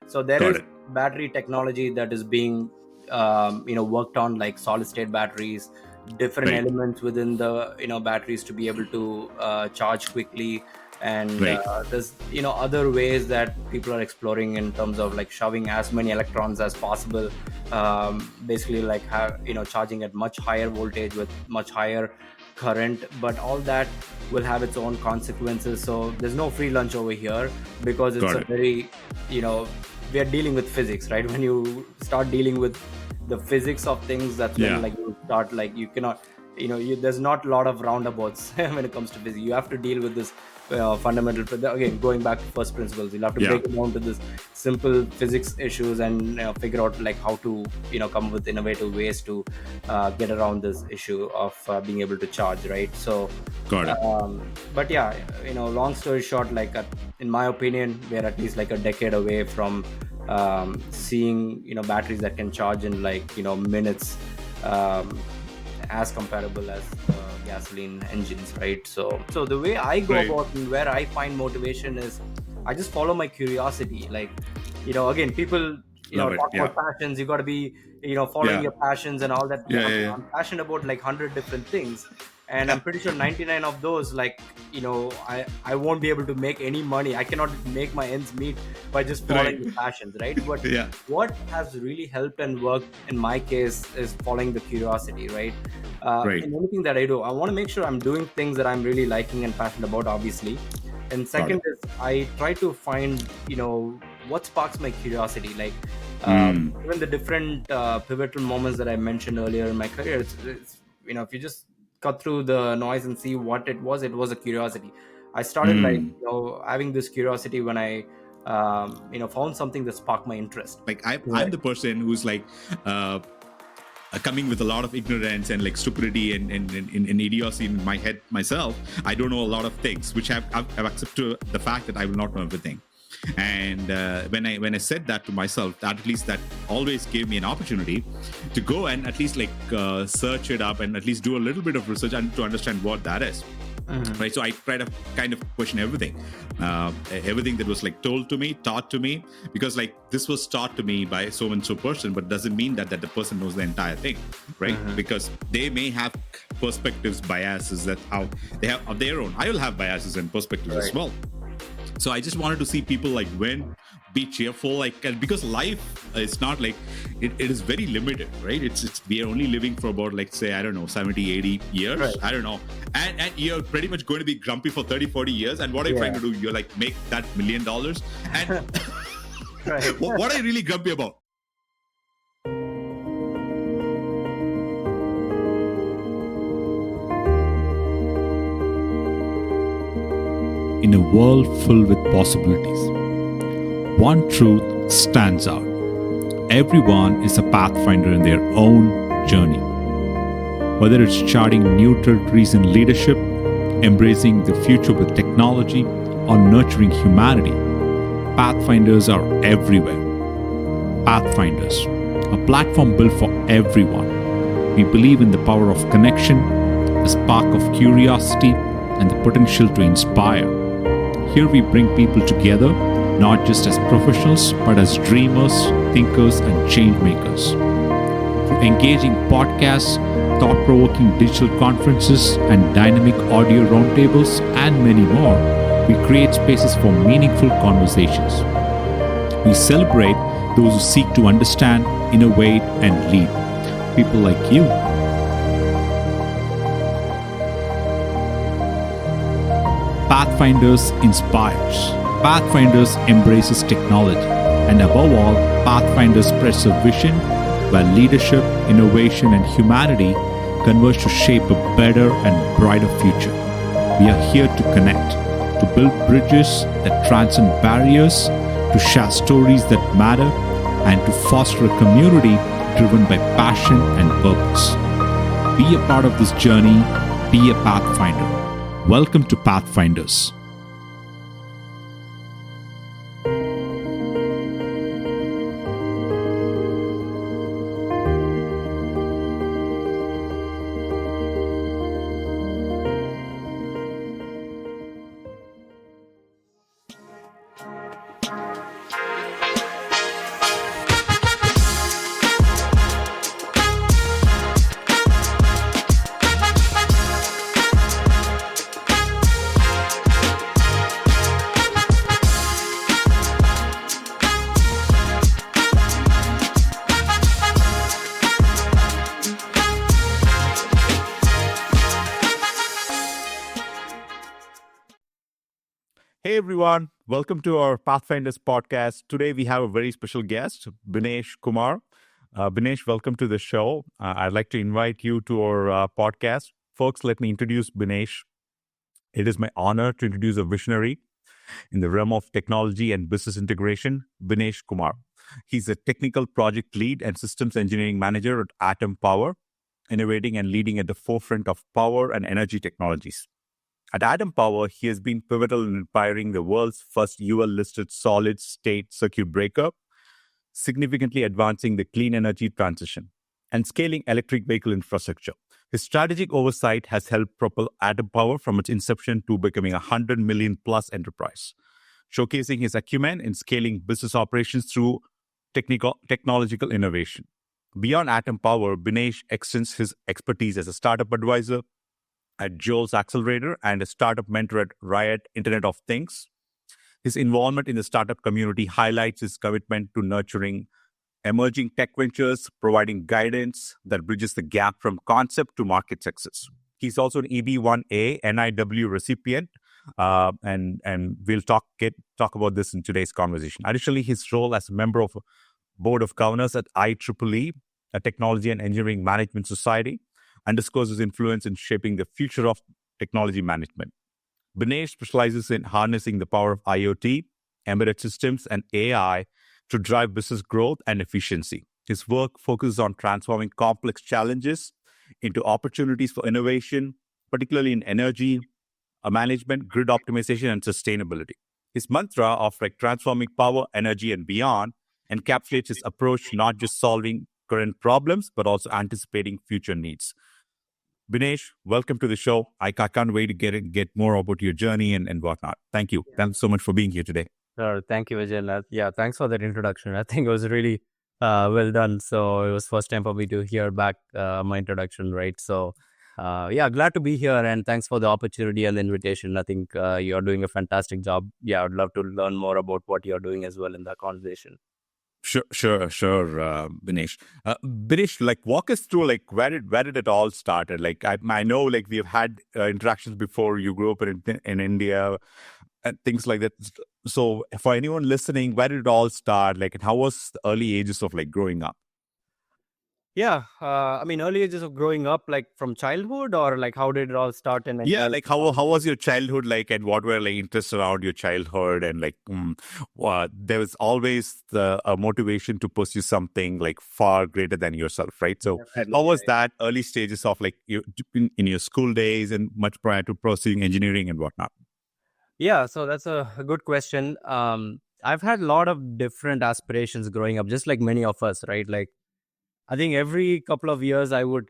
So there Got is it. battery technology that is being worked on, like solid state batteries, different Right. elements within the batteries to be able to charge quickly. And Right. there's other ways that people are exploring in terms of like shoving as many electrons as possible, basically like charging at much higher voltage with much higher current. But all that will have its own consequences. So there's no free lunch over here, because it's Got a it. very we are dealing with physics, right? When you start dealing with the physics of things, that's when Yeah. like you start like you cannot there's not a lot of roundabouts when it comes to physics. You have to deal with this fundamental, again, going back to first principles. You'll have to Yeah. break it down to this simple physics issues, and figure out like how to come up with innovative ways to get around this issue of being able to charge, right? So Got it. but yeah, long story short, like in my opinion, we're at least like a decade away from seeing batteries that can charge in like minutes, um, as comparable as gasoline engines, right? So the way I go Right. about and where I find motivation is I just follow my curiosity. Like again, people Love it. talk Yeah. about passions. You got to be following Yeah. your passions and all that. Yeah. I'm, Yeah. Yeah. I'm passionate about like 100 different things, and I'm pretty sure 99 of those, like I won't be able to make any money. I cannot make my ends meet by just Right. following the passions, right? But Yeah. what has really helped and worked in my case is following the curiosity, right? Right. In anything that I do, I want to make sure I'm doing things that I'm really liking and passionate about, obviously. And Got second it. is I try to find what sparks my curiosity. Like Mm. even the different pivotal moments that I mentioned earlier in my career, it's if you just cut through the noise and see what it was a curiosity. I started like Mm. having this curiosity when I found something that sparked my interest. Like I'm Right. the person who's like uh, coming with a lot of ignorance and like stupidity and idiocy in my head myself. I don't know a lot of things, which I've accepted the fact that I will not know everything. And when I said that to myself, that at least that always gave me an opportunity to go and at least like search it up and at least do a little bit of research and to understand what that is. Mhm. Right, so I try to kind of question everything, everything that was like told to me, taught to me, because like this was taught to me by so and so person, but doesn't mean that the person knows the entire thing, right? Mhm. Because they may have perspectives, biases that how they have of their own. I will have biases and perspectives as Right. well. So I just wanted to see people like when be cheerful, like, and because life is not like it is very limited, right? It's we are only living for about like say I don't know 70 80 years, Right. I don't know, and you're pretty much going to be grumpy for 30 40 years, and what are you trying Yeah. to do? You're like make that $1 million, and Right. what are you really grumpy about? In a world full with possibilities, one truth stands out. Everyone is a pathfinder in their own journey. Whether it's charting new territories in leadership, embracing the future with technology, or nurturing humanity, pathfinders are everywhere. Pathfinders, a platform built for everyone. We believe in the power of connection, the spark of curiosity, and the potential to inspire. Here we bring people together, not just as professionals, but as dreamers, thinkers, and change makers. Through engaging podcasts, thought provoking digital conferences, and dynamic audio roundtables, and many more, we create spaces for meaningful conversations. We celebrate those who seek to understand, innovate, and lead. People like you. Pathfinders inspires. Pathfinders embraces technology. And above all, Pathfinders spreads a vision where leadership, innovation, and humanity converge to shape a better and brighter future. We are here to connect, to build bridges that transcend barriers, to share stories that matter, and to foster a community driven by passion and purpose. Be a part of this journey, be a Pathfinder. Welcome to Pathfinders. Hey everyone, welcome to our Pathfinders podcast. Today we have a very special guest, Binesh Kumar. Binesh, welcome to the show. I'd like to invite you to our podcast. Folks, let me introduce Binesh. It is my honor to introduce a visionary in the realm of technology and business integration, Binesh Kumar. He's a technical project lead and systems engineering manager at Atom Power, innovating and leading at the forefront of power and energy technologies. At Atom Power, he has been pivotal in inspiring the world's first UL listed solid state circuit breaker, significantly advancing the clean energy transition and scaling electric vehicle infrastructure. His strategic oversight has helped propel Atom Power from its inception to becoming a 100 million plus enterprise, showcasing his acumen in scaling business operations through technological innovation. Beyond Atom Power, Binesh extends his expertise as a startup advisor at Joel's Accelerator and a startup mentor at Riot Internet of Things. His involvement in the startup community highlights his commitment to nurturing emerging tech ventures, providing guidance that bridges the gap from concept to market success. He's also an EB1A NIW recipient, and we'll talk about this in today's conversation. Additionally, his role as a member of Board of Governors at IEEE, a technology and engineering management society, underscores his influence in shaping the future of technology management. Binesh specializes in harnessing the power of IoT, embedded systems, and AI to drive business growth and efficiency. His work focuses on transforming complex challenges into opportunities for innovation, particularly in energy management, grid optimization, and sustainability. His mantra of transforming power, energy, and beyond encapsulates his approach not just solving current problems, but also anticipating future needs. Binesh, welcome to the show. I can't wait to get more about your journey and whatnot. Thank you. Thanks so much for being here today. Sure. Thank you, Vijayan. Yeah, thanks for that introduction. I think it was really well done. So it was first time for me to hear back my introduction, right? So yeah, glad to be here and thanks for the opportunity and the invitation. I think you're doing a fantastic job. Yeah, I'd love to learn more about what you're doing as well in that conversation. Sure, Binesh. Binesh, walk us through, where did it all started? I know, we've had interactions before. You grew up in India and things like that. So, for anyone listening, where did it all start? And how was the early ages of growing up? Yeah, I mean, early ages of growing up, from childhood, or how did it all start? And Yeah, how was your childhood and what were interests around your childhood, and there was always a motivation to pursue something far greater than yourself, right? So Definitely, how was that early stages of in your school days and much prior to pursuing engineering and whatnot? Yeah, so that's a good question. I've had a lot of different aspirations growing up, just like many of us, right? I think every couple of years I would,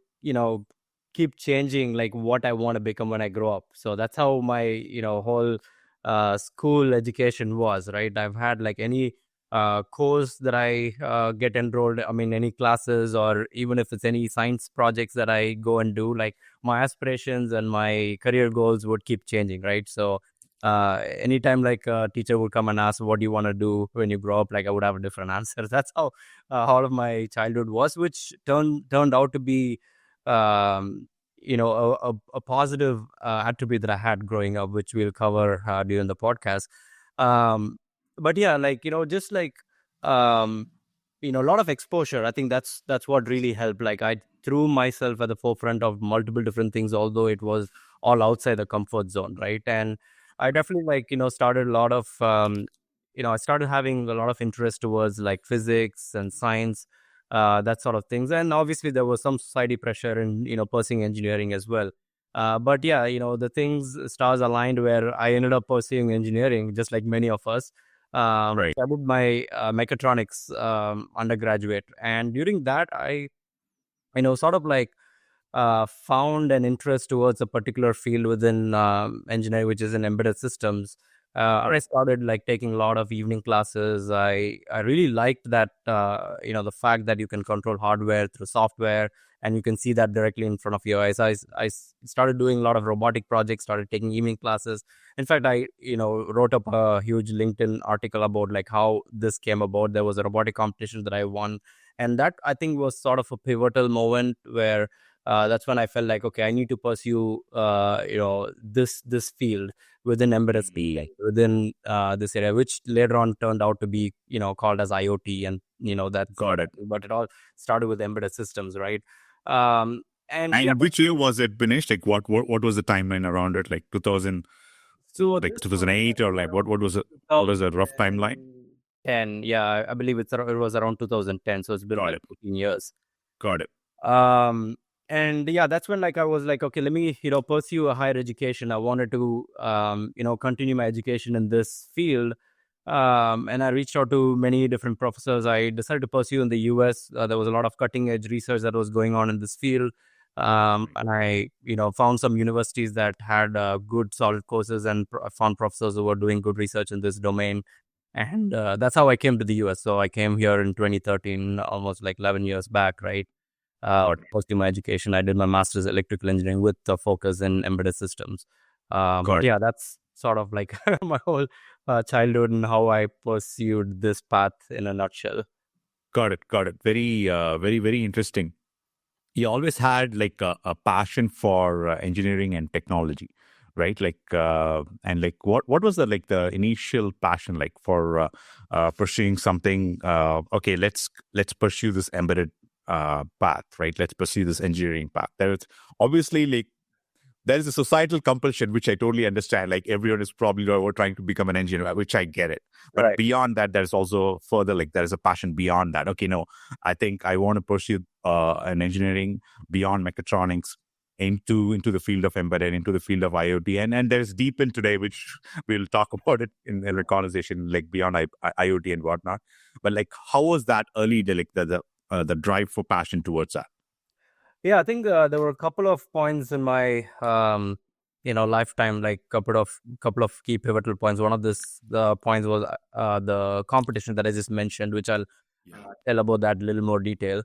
keep changing what I want to become when I grow up. So that's how my, whole school education was, right? I've had any course that I get enrolled, I mean, any classes, or even if it's any science projects that I go and do, my aspirations and my career goals would keep changing, right? So anytime a teacher would come and ask, what do you want to do when you grow up, I would have a different answer. That's how all of my childhood was, which turned out to be a positive attribute that I had growing up, which we'll cover during the podcast. But yeah, just a lot of exposure. I think that's what really helped. I threw myself at the forefront of multiple different things, although it was all outside the comfort zone, right? And I definitely started a lot of I started having a lot of interest towards physics and science, that sort of things. And obviously there was some society pressure in pursuing engineering as well. But yeah, stars aligned where I ended up pursuing engineering, just like many of us. Right. I did my mechatronics undergraduate, and during that I sort of found an interest towards a particular field within engineering, which is in embedded systems. I started taking a lot of evening classes. I really liked that the fact that you can control hardware through software, and you can see that directly in front of your eyes. I started doing a lot of robotic projects, started taking evening classes. In fact, I wrote up a huge LinkedIn article about how this came about. There was a robotic competition that I won, and that I think was sort of a pivotal moment where that's when I felt like, okay, I need to pursue this field within embedded systems, within this area, which later on turned out to be called as IoT, and that's Got it. but it all started with embedded systems, right? Um, and yeah, And which year was it, Binesh? Like what was the timeline around it? Like 2000, so like this was 2008, or like what was it? What was the rough timeline? 2010. Yeah, I believe it was around 2010. So it's been Got like it. 14 years. Got it. Um, and yeah, that's when like I was like, okay, let me pursue a higher education. I wanted to continue my education in this field. And I reached out to many different professors. I decided to pursue in the US. There was a lot of cutting edge research that was going on in this field. And I, found some universities that had good solid courses, and found professors who were doing good research in this domain. And that's how I came to the US. So I came here in 2013, almost like 11 years back, right? Got it. Post my education, I did my master's electrical engineering with a focus in embedded systems. Got it. Yeah, that's sort of like my whole childhood and how I pursued this path in a nutshell. Got it. Got it. Very, very, very interesting. You always had like a passion for engineering and technology, right? Like, and like, what was the like the initial passion like for pursuing something? Okay, let's pursue this embedded path, right? Let's pursue this engineering path. There's obviously like there is a societal compulsion, which I totally understand. Like everyone is probably trying to become an engineer, which I get it. But Right. beyond that, there's also further, like there is a passion beyond that. Okay, no, I think I want to pursue an engineering beyond mechatronics into the field of embedded, into the field of IoT, and there's deep in today, which we'll talk about it in the conversation, like beyond IoT and whatnot. But like, how was that early, like the drive for passion towards that? Yeah, I think there were a couple of points in my lifetime, like couple of key pivotal points. One of the points was the competition that I just mentioned, which I'll tell about that a little more detail.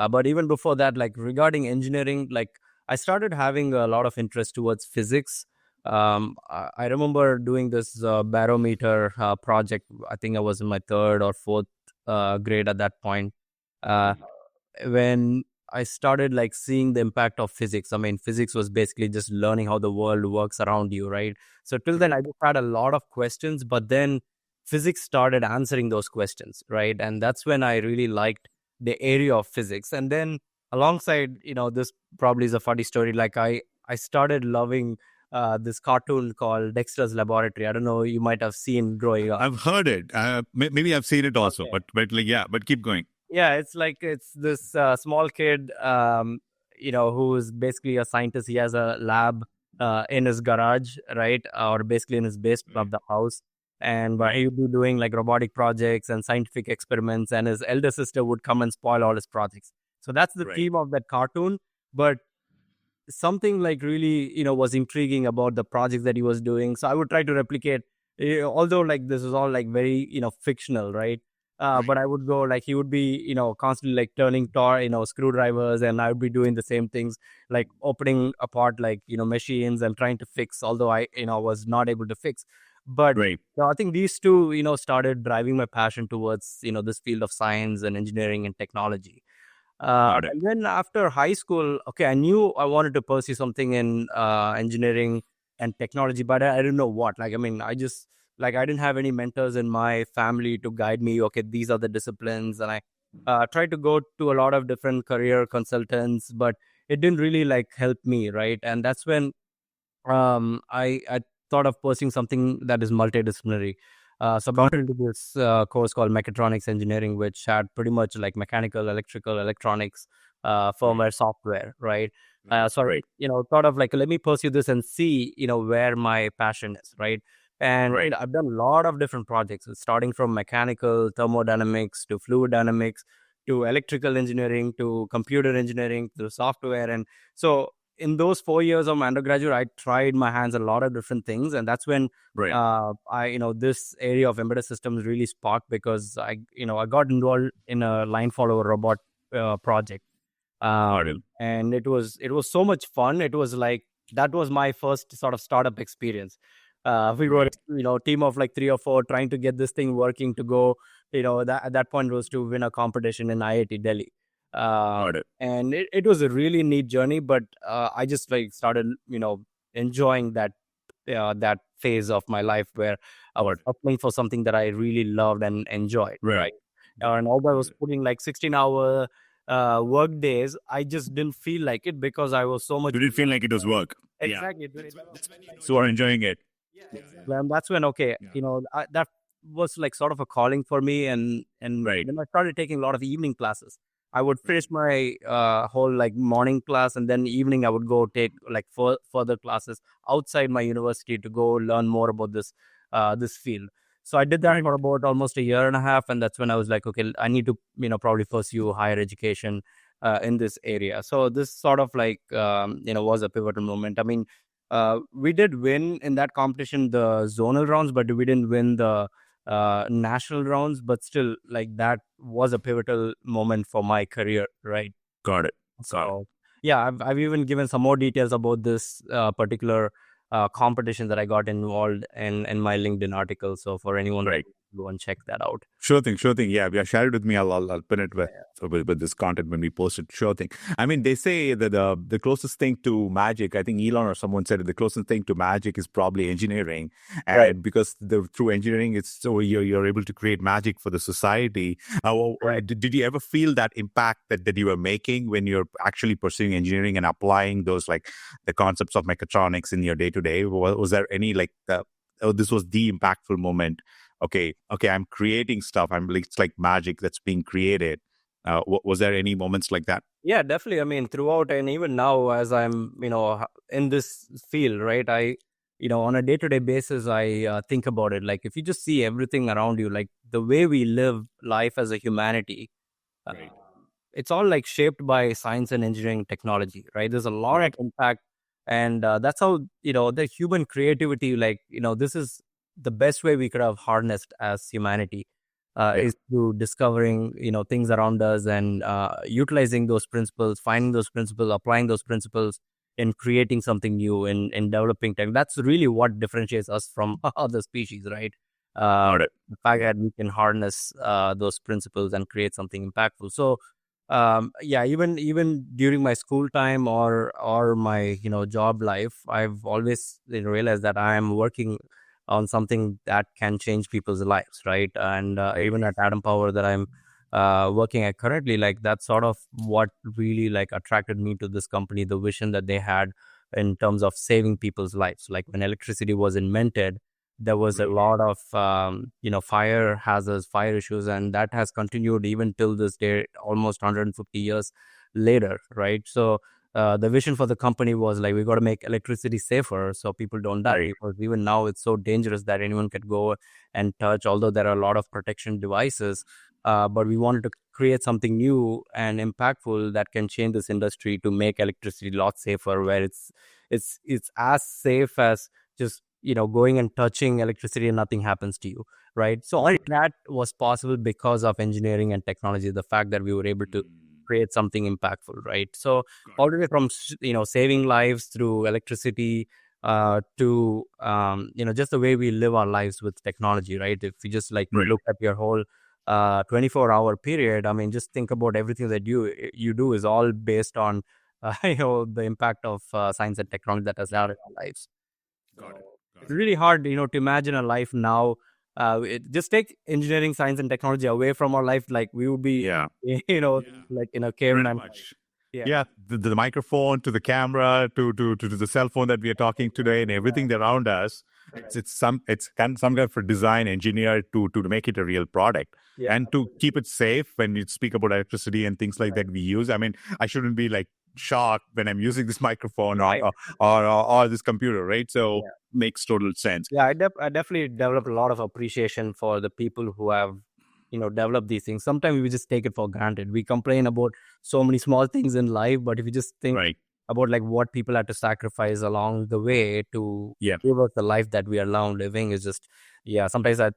But even before that, like regarding engineering, like I started having a lot of interest towards physics. I remember doing this barometer project. I think I was in my third or fourth grade at that point. Uh, when I started like seeing the impact of physics. I mean, physics was basically just learning how the world works around you, right? So till then, I just had a lot of questions, but then physics started answering those questions, right? And that's when I really liked the area of physics. And then alongside, this probably is a funny story. Like I started loving this cartoon called Dexter's Laboratory. I don't know, you might have seen growing up. I've heard it. Maybe I've seen it also, Okay. but like yeah, but keep going. Yeah, it's like it's this small kid, who's basically a scientist. He has a lab in his garage, right, or basically in his basement of the house, and he would be doing like robotic projects and scientific experiments, and his elder sister would come and spoil all his projects. So that's the Right. theme of that cartoon. But something like really was intriguing about the projects that he was doing, so I would try to replicate, although like this is all like very fictional, right? But I would go like he would be constantly like turning screwdrivers, and I would be doing the same things, like opening apart like machines and trying to fix, although I was not able to fix. But Right. I think these two started driving my passion towards this field of science and engineering and technology. Got it. And then after high school, okay, I knew I wanted to pursue something in engineering and technology, but I didn't know what. Like, I mean, I just like I didn't have any mentors in my family to guide me. Okay, these are the disciplines, and I tried to go to a lot of different career consultants, but it didn't really like help me, right? And that's when I thought of pursuing something that is multidisciplinary. So I got into this course called mechatronics engineering, which had pretty much like mechanical, electrical, electronics, firmware, software, right? So Right. thought of like, let me pursue this and see where my passion is, right? And Right. I've done a lot of different projects, starting from mechanical, thermodynamics to fluid dynamics to electrical engineering to computer engineering to software. And so in those 4 years of my undergraduate, I tried my hands at a lot of different things, and that's when Right. this area of embedded systems really sparked, because I got involved in a line follower robot project, Got it. and it was so much fun. It was like that was my first sort of startup experience. We were Right. team of like 3 or 4 trying to get this thing working to go. That at that point was to win a competition in IIT Delhi. Got it. And it was a really neat journey. But I just like started, enjoying that phase of my life where I was Got it. applying for something that I really loved and enjoyed, Right. right? And although I Got was it. putting like 16-hour work days, I just didn't feel like it because I was so much You didn't feel like it was work. Yeah. exactly. So are enjoying it. And that's when okay, that was like sort of a calling for me, and Right. then I started taking a lot of evening classes. I would finish my whole like morning class, and then evening I would go take like further classes outside my university to go learn more about this field. So I did that Right. for about almost a year and a half, and that's when I was like, okay, I need to probably pursue higher education in this area. So this sort of like was a pivotal moment. I mean, we did win in that competition the zonal rounds, but we didn't win the national rounds. But still, like that was a pivotal moment for my career, right? Got it. Got it. So yeah, I've even given some more details about this particular competition that I got involved in my LinkedIn article. So for anyone that Right. go and check that out. Sure thing, sure thing. Yeah, share it with me. I'll pin it Yeah, with this content when we post it. Sure thing. I mean, they say that the closest thing to magic, I think Elon or someone said it, the closest thing to magic is probably engineering, right, and because through engineering, it's so you're able to create magic for the society. right. Did you ever feel that impact that you were making when you're actually pursuing engineering and applying those like the concepts of mechatronics in your day to day? Was there any like oh, this was the impactful moment? Okay, I'm creating stuff. I'm like, it's like magic that's being created. Was there any moments like that? Yeah, definitely. I mean, throughout and even now, as I'm, in this field, right? On a day-to-day basis, I think about it. Like, if you just see everything around you, like the way we live life as a humanity, uh, Right. it's all like shaped by science and engineering technology, right? There's a lot of Right. impact, and that's how the human creativity. Like, this is the best way we could have harnessed as humanity Yeah. is through discovering things around us and utilizing those principles, finding those principles, applying those principles in creating something new, in developing tech. That's really what differentiates us from other species, right? Got it. The fact that we can harness those principles and create something impactful. So yeah, even during my school time or my job life, I've always realized that I am working on something that can change people's lives, right? And Right. even at Adam Power that I'm working at currently, like that's sort of what really like attracted me to this company, the vision that they had in terms of saving people's lives. Like when electricity was invented, there was a Right. lot of fire hazards, fire issues, and that has continued even till this day, almost 150 years later, right? So the vision for the company was like we got to make electricity safer so people don't die, Right. because even now it's so dangerous that anyone could go and touch, although there are a lot of protection devices. But we wanted to create something new and impactful that can change this industry to make electricity a lot safer, where it's as safe as just going and touching electricity and nothing happens to you, right? So all that was possible because of engineering and technology, the fact that we were able to create something impactful, right? So Got all it. the way from saving lives through electricity to just the way we live our lives with technology, right? If you just like Right. look at your whole 24-hour period, I mean, just think about everything that you do is all based on the impact of science and technology that has had in our lives. Got it. So Got it's it. really hard, to imagine a life now. Just take engineering, science, and technology away from our life, like we would be, Yeah. like in a Pretty caveman life. much. Yeah, Yeah, the microphone to the camera to the cell phone that we are talking today and everything around us. right. It's some kind of a design engineer to make it a real product Yeah, and to keep it safe when you speak about electricity and things like right. that we use. I mean, I shouldn't be like shocked when I'm using this microphone Right. or this computer, right? So Yeah. makes total sense. Yeah, I definitely developed a lot of appreciation for the people who have, developed these things. Sometimes we just take it for granted. We complain about so many small things in life, but if you just think Right. about like what people had to sacrifice along the way to Yeah. give us the life that we are now living is just, yeah, sometimes I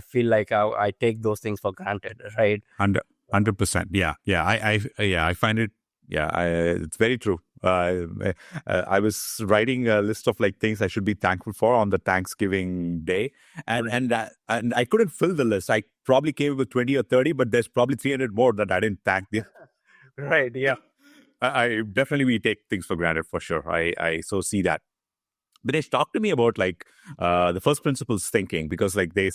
feel like I take those things for granted, right? 100%. Yeah. I find it. Yeah, it's very true. I was writing a list of like things I should be thankful for on the Thanksgiving day, Right. and I couldn't fill the list. I probably came with 20 or 30, but there's probably 300 more that I didn't thank. Right. Yeah. I definitely we take things for granted for sure. I so see that. Binesh, talk to me about like the first principles thinking, because like they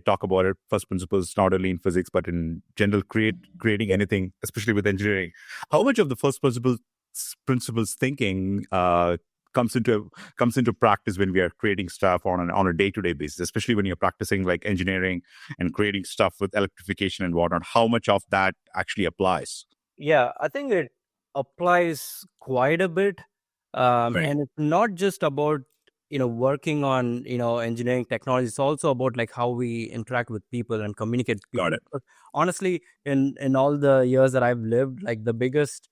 talk about it, first principles not only in physics but in general creating anything, especially with engineering. How much of the first principles thinking comes into practice when we are creating stuff on a day-to-day basis, especially when you're practicing like engineering and creating stuff with electrification and whatnot? How much of that actually applies? Yeah, I think it applies quite a bit. Right. And it's not just about, working on, engineering technology. It's also about like how we interact with people and communicate with Got people. it. Because honestly, in all the years that I've lived, like the biggest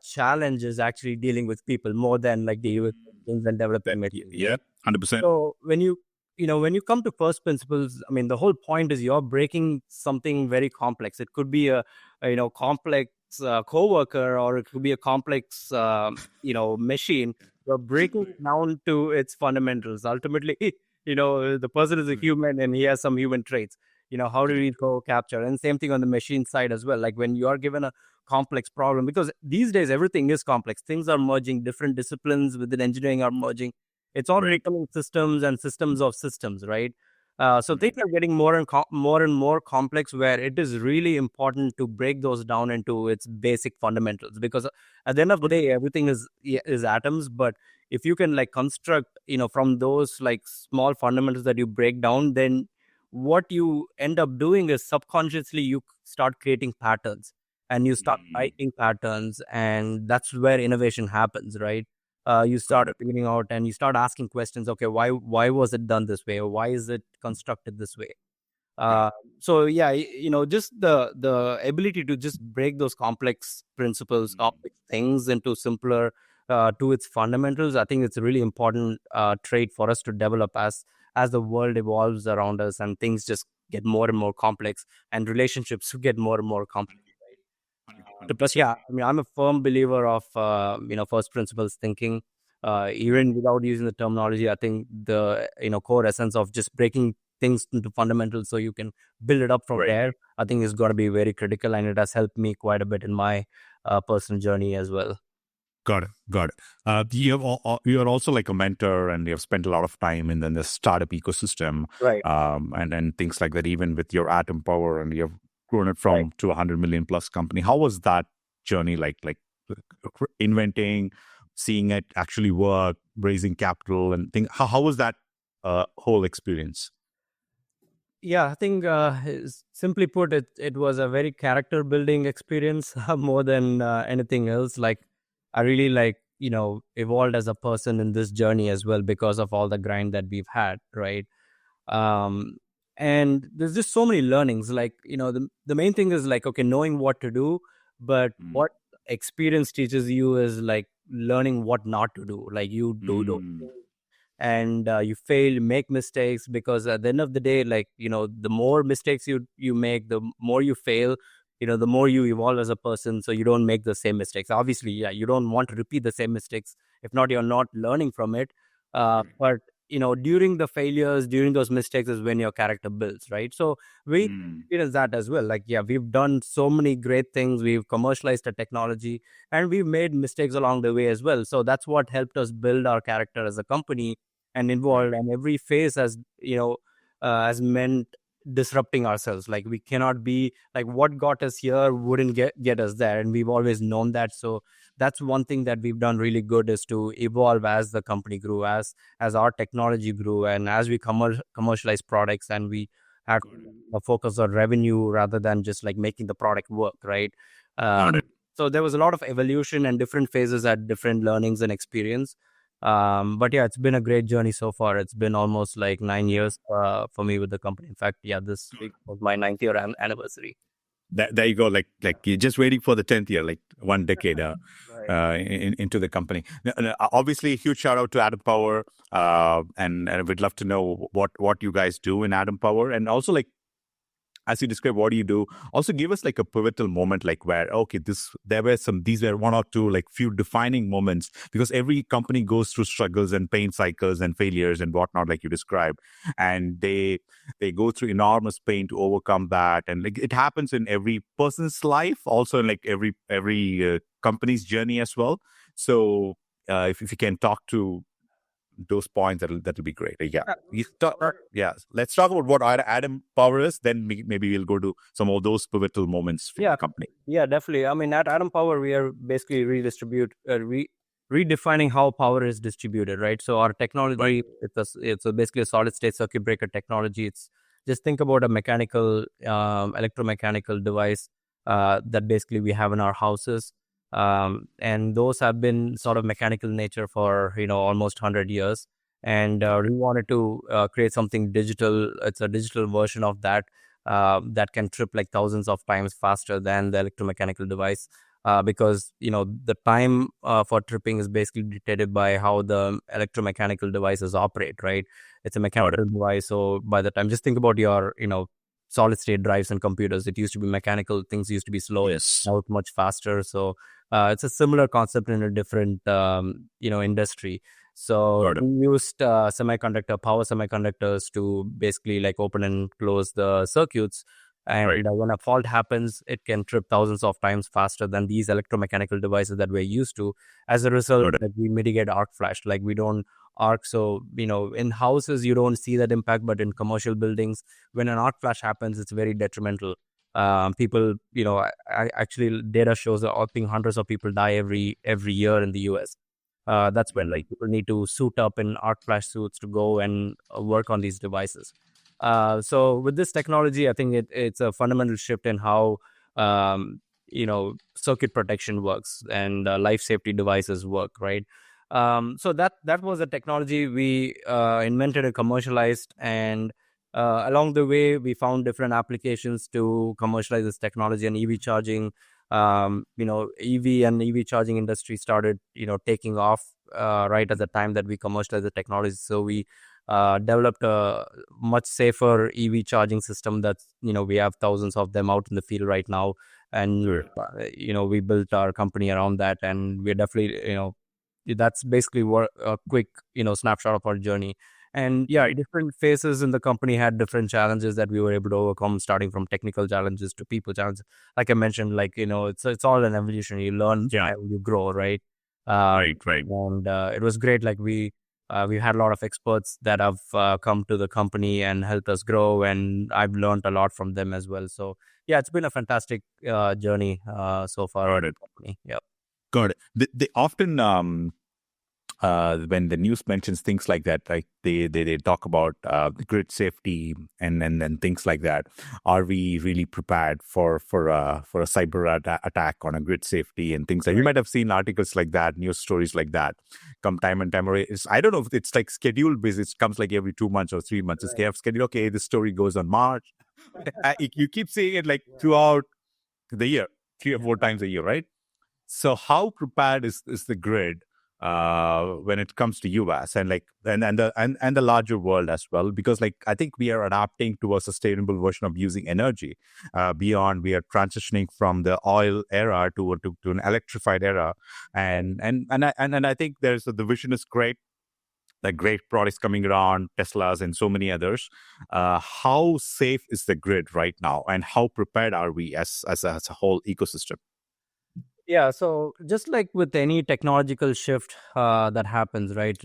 challenge is actually dealing with people more than like dealing with things and developing machines, Yeah, right? 100%. So when you come to first principles, I mean, the whole point is you're breaking something very complex. It could be a complex coworker, or it could be a complex machine. You're breaking it down to its fundamentals. Ultimately, the person is a human and he has some human traits. How do we go capture? And same thing on the machine side as well. Like when you are given a complex problem, because these days everything is complex. Things are merging. Different disciplines within engineering are merging. It's all Right. becoming systems and systems of systems, right? So things are getting more and more complex, where it is really important to break those down into its basic fundamentals. Because at the end of the day, everything is atoms. But if you can like construct, from those like small fundamentals that you break down, then what you end up doing is subconsciously you start creating patterns, and you start Mm, writing patterns, and that's where innovation happens, right? You got start it. figuring out and you start asking questions. Okay, why was it done this way, or why is it constructed this way? Yeah. uh, so yeah, just the ability to just break those complex principles, Mm, complex things into simpler, to its fundamentals. I think it's a really important trait for us to develop as the world evolves around us, and things just get more and more complex, and relationships get more and more complex. Plus, 100%. yeah, I mean, I'm a firm believer of first principles thinking. Mm, Even without using the terminology, I think the core essence of just breaking things into fundamentals so you can build it up from right. there, I think is going to be very critical, and it has helped me quite a bit in my personal journey as well. Got it. Got it. You are also like a mentor, and you have spent a lot of time in the startup ecosystem, Right. and things like that. Even with your Atom Power, and you have grown it Right. from to 100 million plus company. How was that journey like? Like inventing, seeing it actually work, raising capital, and thing. How was that whole experience? Yeah, I think simply put, it was a very character building experience more than anything else. Like I really like evolved as a person in this journey as well because of all the grind that we've had, right? um and there's just so many learnings. Like the main thing is like, okay, knowing what to do, but Mm, what experience teaches you is like learning what not to do. Like you do those mm, things, and you fail, you make mistakes, because at the end of the day, like the more mistakes you make, the more you fail, the more you evolve as a person, so you don't make the same mistakes. Obviously, yeah, you don't want to repeat the same mistakes. If not, you're not learning from it. But during the failures, during those mistakes is when your character builds, right? So we mm, experience that as well. Like, yeah, we've done so many great things, we've commercialized the technology, and we've made mistakes along the way as well. So that's what helped us build our character as a company and right. involved. And every phase has meant disrupting ourselves. Like we cannot be like what got us here wouldn't get us there, and we've always known that. So that's one thing that we've done really good, is to evolve as the company grew, as our technology grew, and as we commercialize products, and we had Got it. a focus on revenue rather than just like making the product work, right? Got it. So there was a lot of evolution and different phases at different learnings and experience. But yeah, it's been a great journey so far. It's been almost like 9 years for me with the company. In fact, yeah, this week was my ninth year anniversary. There you go. Like you're just waiting for the 10th year, like 1 decade Right. into the company. Obviously, huge shout out to Atom Power, and we'd love to know what you guys do in Atom Power, and also like as you describe what do you do, also give us like a pivotal moment, like where okay, these were one or two like few defining moments, because every company goes through struggles and pain cycles and failures and whatnot, like you described, and they go through enormous pain to overcome that, and like it happens in every person's life, also in like every company's journey as well. So if you can talk to those points, that'll be great. Yeah, yeah. Let's talk about what Adam Power is. Then maybe we'll go to some of those pivotal moments for the company. Yeah, definitely. I mean, at Atom Power, we are basically redefining how power is distributed, right? So our technology, it's basically a solid state circuit breaker technology. It's just think about a mechanical, electromechanical device that basically we have in our houses. And those have been sort of mechanical nature for, almost 100 years. And we wanted to create something digital. It's a digital version of that that can trip like thousands of times faster than the electromechanical device. Because the time for tripping is basically dictated by how the electromechanical devices operate, right? It's a mechanical device, so by the time, just think about your solid state drives and computers. It used to be mechanical, things used to be slow. Yes. Now it's much faster. So it's a similar concept in a different industry. So we used power semiconductors to basically like open and close the circuits. And when a fault happens, it can trip thousands of times faster than these electromechanical devices that we're used to. As a result, like, we mitigate arc flash. Like, we don't arc. So, in houses, you don't see that impact, but in commercial buildings, when an arc flash happens, it's very detrimental. People, actually, data shows that I think hundreds of people die every year in the US. That's when like people need to suit up in arc flash suits to go and work on these devices. So with this technology, I think it's a fundamental shift in how circuit protection works and life safety devices work, right? So that was a technology we invented and commercialized, and along the way we found different applications to commercialize this technology. And EV charging, EV and EV charging industry started taking off right at the time that we commercialized the technology. So we developed a much safer EV charging system that's, we have thousands of them out in the field right now. And, we built our company around that, and we're definitely, that's basically what a quick, snapshot of our journey. And different phases in the company had different challenges that we were able to overcome, starting from technical challenges to people challenges. Like I mentioned, like, it's all an evolution. You learn, you grow, right? Right. And it was great. Like we had a lot of experts that have come to the company and helped us grow, and I've learned a lot from them as well. So yeah, it's been a fantastic journey so far. Got it. Company. Yeah. Got it. They often when the news mentions things like that, like they talk about grid safety and things like that. Are we really prepared for a cyber attack on a grid safety and things like? You might have seen articles like that, news stories like that, come time and time away. I don't know if it's like scheduled basis. It comes like every 2 months or 3 months. It's scheduled. Okay, this story goes on March. You keep seeing it like throughout the year, 3 or 4 times a year, right? So how prepared is the grid when it comes to US and like and the larger world as well? Because like I think we are adapting to a sustainable version of using energy. Beyond, we are transitioning from the oil era to an electrified era, and I think the vision is great. Like great products coming around, Teslas and so many others. How safe is the grid right now, and how prepared are we as a whole ecosystem? Yeah, so just like with any technological shift that happens, right?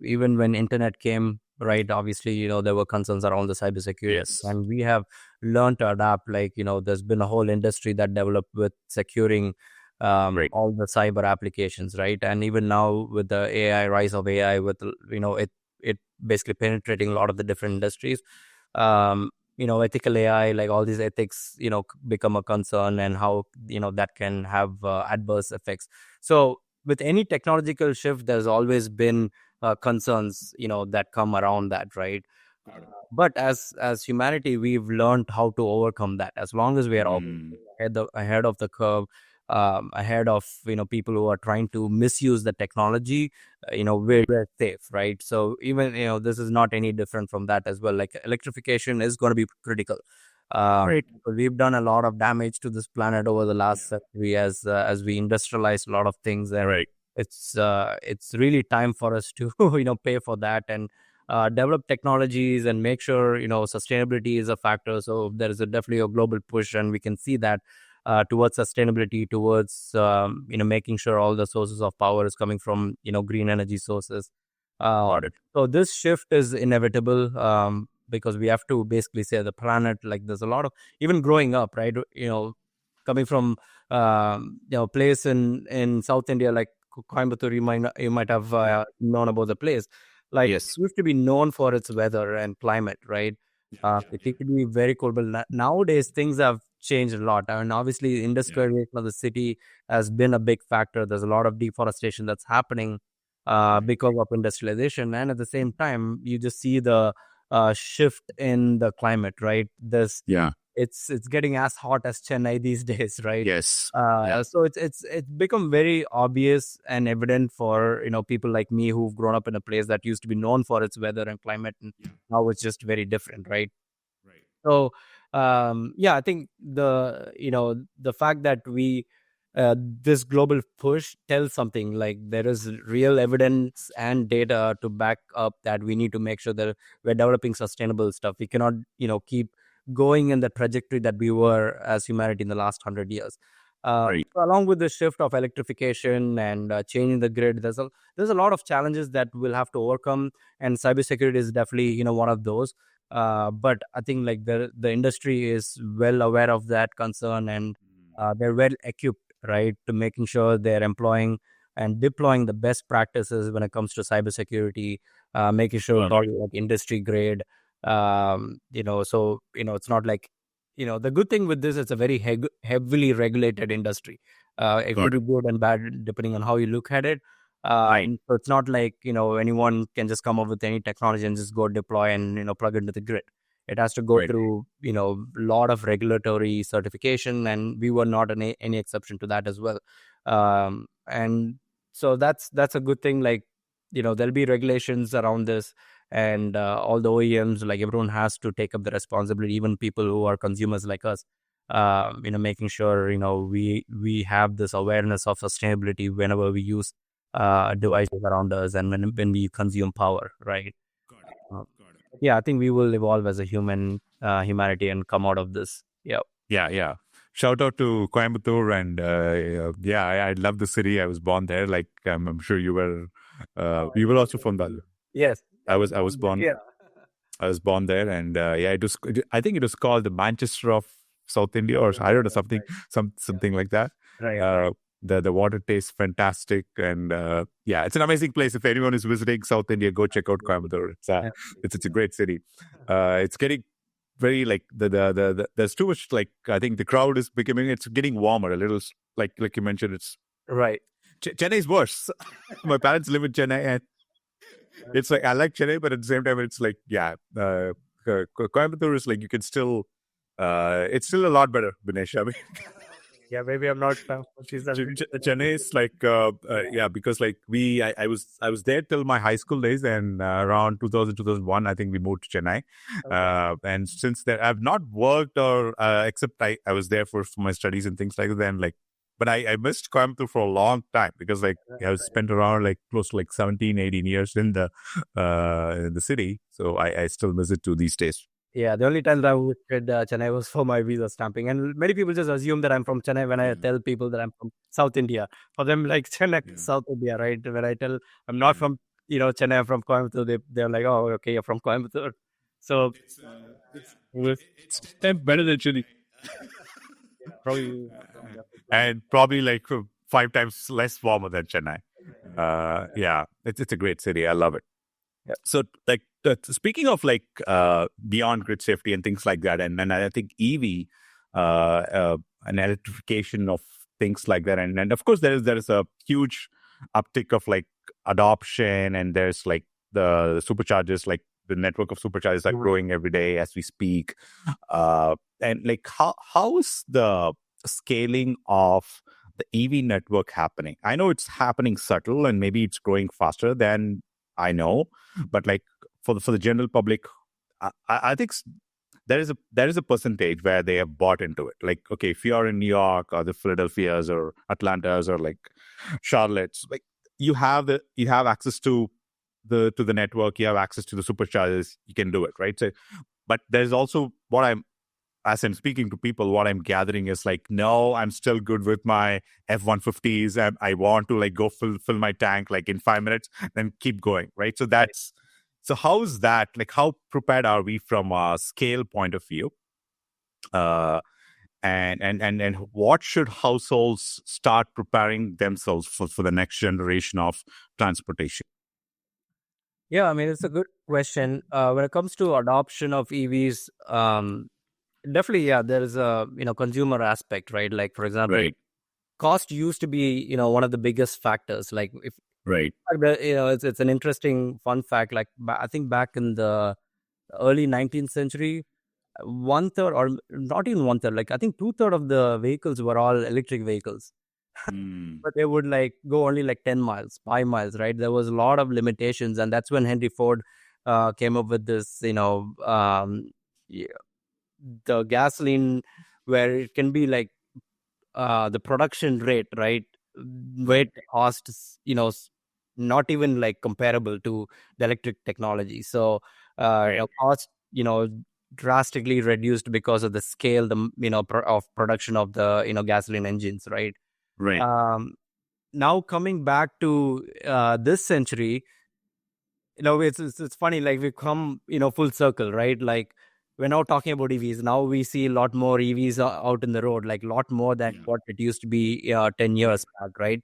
Even when internet came, right? Obviously, there were concerns around the cybersecurity, Yes. and we have learned to adapt. Like, there's been a whole industry that developed with securing all the cyber applications, right? And even now with the rise of AI, with it basically penetrating a lot of the different industries. Ethical AI, like all these ethics, become a concern, and how, that can have adverse effects. So with any technological shift, there's always been concerns, that come around that, right? But as humanity, we've learned how to overcome that. As long as we are ahead of the curve, ahead of people who are trying to misuse the technology, we're safe, right? So even this is not any different from that as well. Like electrification is going to be critical. Right. We've done a lot of damage to this planet over the last century as we industrialize a lot of things, and Right. it's really time for us to pay for that and develop technologies and make sure sustainability is a factor. So there is definitely a global push, and we can see that towards sustainability, towards making sure all the sources of power is coming from green energy sources. Got it. So this shift is inevitable, because we have to basically say the planet, like there's a lot of, even growing up, right? Coming from place in South India, like Coimbatore, you might have known about the place. Like it Yes. used to be known for its weather and climate, right? It used to be very cool, but nowadays things have changed a lot. And obviously, industrialization of the city has been a big factor. There's a lot of deforestation that's happening because of industrialization, and at the same time, you just see the shift in the climate, right? There's Yeah. it's getting as hot as Chennai these days, right? Yes. So it's become very obvious and evident for people like me who've grown up in a place that used to be known for its weather and climate, and now it's just very different, right? Right. So yeah, I think the fact that we this global push tells something, like there is real evidence and data to back up that we need to make sure that we're developing sustainable stuff. We cannot keep going in the trajectory that we were as humanity in the last 100 years. Right. So along with the shift of electrification and changing the grid, there's a lot of challenges that we'll have to overcome, and cybersecurity is definitely one of those. But I think like the industry is well aware of that concern, and they're well equipped, right, to making sure they're employing and deploying the best practices when it comes to cybersecurity, making sure it's Got all like industry grade. So it's not like the good thing with this, it's a very heavily regulated industry. It Got could it. be good and bad depending on how you look at it. Right. So it's not like anyone can just come up with any technology and just go deploy and plug it into the grid. It has to go Right. through a lot of regulatory certification, and we were not any exception to that as well. And so that's a good thing. Like there'll be regulations around this, and all the OEMs, like everyone has to take up the responsibility, even people who are consumers like us. Making sure we have this awareness of sustainability whenever we use devices around us, and when we consume power, right? Got it. Uh, Got it. yeah, I think we will evolve as a humanity and come out of this. Yeah. Yeah, yeah. Shout out to Coimbatore, and yeah, I love the city. I was born there. Like I'm sure you were also from that. Yes. I I was was I was born there. born Yeah. I was born there, and yeah, I think it was called the Manchester of South India, or I don't know, something like that. Right. Uh, the water tastes fantastic, and yeah, it's an amazing place. If anyone is visiting South India, go check out Coimbatore. It's a great city. It's getting very like there's too much, like I think the crowd is becoming, it's getting warmer a little, like you mentioned. It's Right. Chennai is worse. My parents live in Chennai, and it's like I like Chennai, but at the same time, it's like Coimbatore is like you can still. It's still a lot better, Binesh. I mean, Yeah, maybe I'm not. She's not. Chennai is like yeah, because like I was there till my high school days, and around 2001, I think we moved to Chennai. And since then I've not worked, or except I was there for my studies and things like that. And like, but I missed Coimbatore for a long time, because like I've spent around like close to like 17, 18 years in the city, so I still miss it to these days. Yeah, the only time that I visited Chennai was for my visa stamping, and many people just assume that I'm from Chennai when I tell people that I'm from South India. For them, like Chennai, is South India, right? When I tell I'm not from Chennai, I'm from Coimbatore, they're like, oh, okay, you're from Coimbatore. So It's better than Chennai. probably And probably like 5 times less warmer than Chennai. Yeah, it's a great city. I love it. yeah. So, like, speaking of like beyond grid safety and things like that, and I think EV and electrification of things like that, and of course there is a huge uptick of like adoption, and there's like the superchargers, like the network of superchargers are growing every day as we speak. And like how is the scaling of the EV network happening? I know it's happening subtle, and maybe it's growing faster than I know, but like for the general public, I think there is a percentage where they have bought into it. Like, okay, if you're in New York or the Philadelphia's or Atlanta's or like Charlotte's, like you have access to the network, you have access to the superchargers, you can do it, right? So, but there's also as I'm speaking to people, what I'm gathering is like, no, I'm still good with my F-150s, and I want to like go fill my tank like in 5 minutes, then keep going, right? So how's that? Like, how prepared are we from a scale point of view? And what should households start preparing themselves for the next generation of transportation? Yeah, I mean, it's a good question. When it comes to adoption of EVs, definitely, yeah, there is a consumer aspect, right? Like, for example, Right, cost used to be one of the biggest factors. Like, if right. it's an interesting fun fact. Like, I think back in the early 19th century, one third, or not even one third, like I think two-thirds of the vehicles were all electric vehicles. Mm, But they would like go only like 10 miles, 5 miles, right? There was a lot of limitations, and that's when Henry Ford came up with this, yeah, the gasoline, where it can be like the production rate, right? Where it costs, not even like comparable to the electric technology. So, right, cost, drastically reduced because of the scale, of production of the, gasoline engines, right? right. Um, Now coming back to this century, it's funny, like we come full circle, right? Like we're now talking about EVs. Now we see a lot more EVs out in the road, like a lot more than Yeah, what it used to be 10 right, years back, right?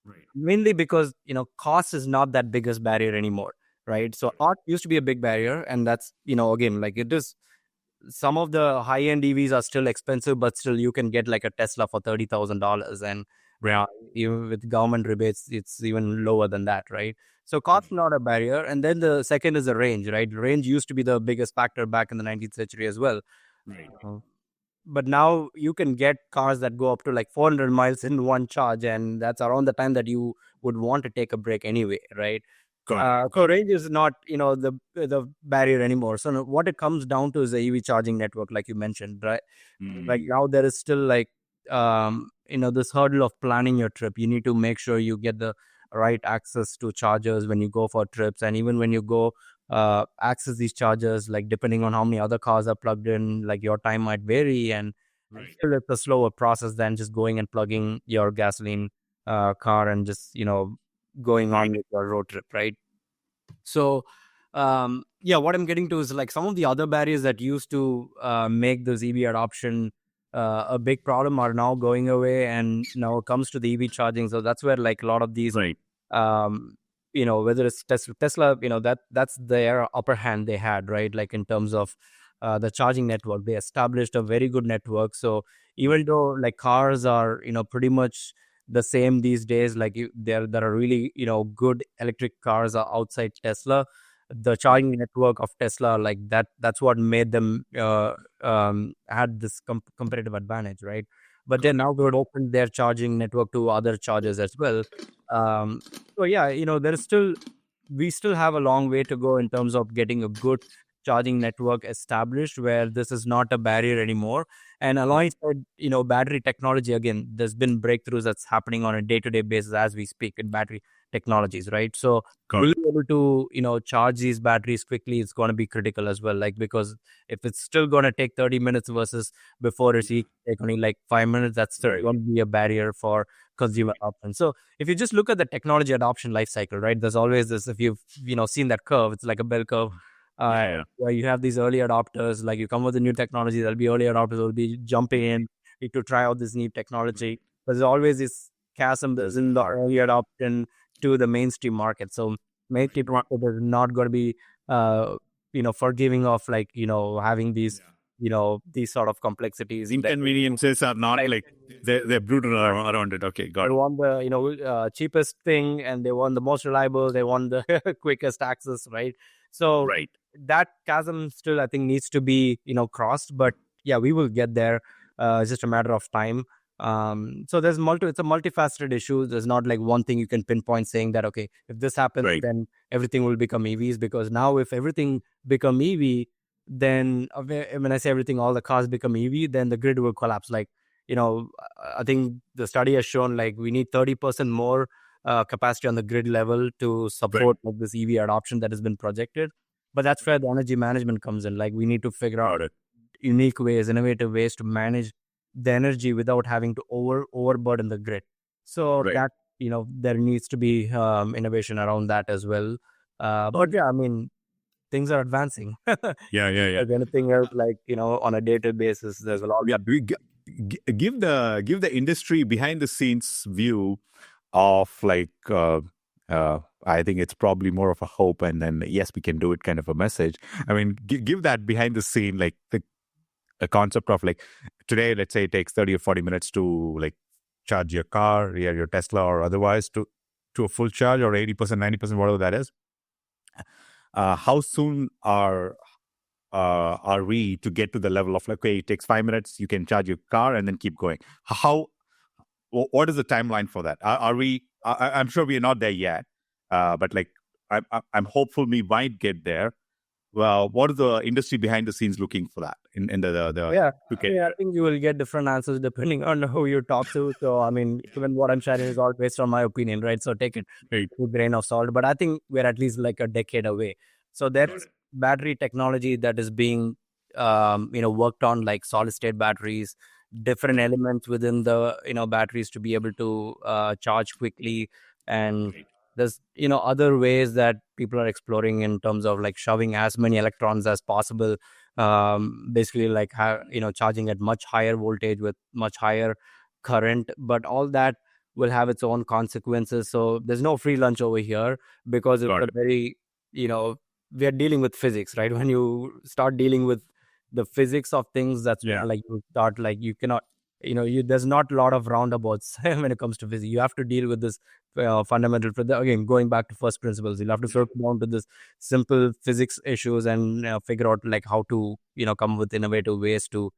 right, Mainly because cost is not that biggest barrier anymore, right? So right, cost used to be a big barrier, and that's again, like it is. Some of the high end EVs are still expensive, but still you can get like a Tesla for $30,000, and right, even with government rebates, it's even lower than that, right? So cost right, not a barrier, and then the second is the range, right? Range used to be the biggest factor back in the 19th century as well. right. Uh, but now you can get cars that go up to like 400 miles in one charge, and that's around the time that you would want to take a break anyway, right? Got it, So got it. range is not, the barrier anymore. So what it comes down to is the EV charging network, like you mentioned, right? Like Mm, now there is still like, this hurdle of planning your trip. You need to make sure you get the right access to chargers when you go for trips, and even when you go access these chargers, like depending on how many other cars are plugged in, like your time might vary, and right, still it's a slower process than just going and plugging your gasoline car and just going on with your road trip, right? So, yeah, what I'm getting to is like some of the other barriers that used to make this EV adoption a big problem are now going away, and now it comes to the EV charging. So that's where like a lot of these, right, um, whether it's Tesla, that's their upper hand they had, right? Like in terms of the charging network, they established a very good network. So even right, though like cars are, pretty much the same these days, like there are really good electric cars outside Tesla. The right. charging network of Tesla, like that's what made them had this competitive advantage, right? But then Got it, now they got would it. open their charging network to other chargers as well. So yeah, there is still we still have a long way to go in terms of getting a good charging network established where this is not a barrier anymore. And Right, alongside, battery technology, again, there's been breakthroughs that's happening on a day-to-day basis as we speak in battery technologies, right? So got will it. be able to, charge these batteries quickly is going to be critical as well. Like, because if it's still going to take 30 minutes versus before it's Yeah, take only like 5 minutes, that's still right, going to be a barrier for consumer right, adoption. So if you just look at the technology adoption life cycle, right, there's always this, if you've, seen that curve, it's like a bell curve. yeah, yeah, Where you have these early adopters, like you come with a new technology, there'll be early adopters who'll be jumping right, in to try out this new right. technology. There's always this chasm There's in a the hard, early adoption to the mainstream market. So right, mainstream market is not going to be, forgiving of like, having these, yeah. these sort of complexities. Inconveniences are not Like, like they're brutal around it. Okay, they got it. want the cheapest thing, and they want the most reliable. They want the quickest access, right? So Right, that chasm still, I think, needs to be crossed. But yeah, we will get there. It's just a matter of time. So there's it's a multifaceted issue. There's not like one thing you can pinpoint saying that okay, if this happens, right, then everything will become EVs. Because now, if everything become EV, then when I say everything, all the cars become EV, then the grid will collapse. Like, I think the study has shown like we need 30% more capacity on the grid level to support like this EV adoption that has been projected. But that's where the energy management comes in. Like we need to figure out unique ways, innovative ways to manage the energy without having to overburden the grid. So that, there needs to be innovation around that as well. But yeah, I mean, things are advancing. Yeah. Like anything else, like, on a day-to-day basis, there's a lot. Yeah, give the industry behind the scenes view of like I think it's probably more of a hope, and then yes, we can do it kind of a message. I mean, give that behind the scene, like the concept of like today, let's say it takes 30 or 40 minutes to like charge your car, your Tesla or otherwise to a full charge, or 80%, 90%, whatever that is. How soon are we to get to the level of like, okay, it takes 5 minutes, you can charge your car and then keep going? What is the timeline for that? Are we? I'm sure we are not there yet, but like I'm hopeful we might get there. Well, what is the industry behind the scenes looking for that in the I think you will get different answers depending on who you talk to. So I mean, even what I'm sharing is all based on my opinion, right? So take it with a grain of salt. But I think we're at least like a decade away. So there's battery technology that is being worked on, like solid state batteries, different elements within the batteries to be able to charge quickly. And there's other ways that people are exploring in terms of like shoving as many electrons as possible, basically like charging at much higher voltage with much higher current. But all that will have its own consequences. So there's no free lunch over here, because it's a very we are dealing with physics, right? When you start dealing with the physics of things, that's like you start like you cannot there's not a lot of roundabouts when it comes to physics. You have to deal with this fundamental, again, going back to first principles. You'll have to circle down to this simple physics issues and figure out like how to come with innovative ways to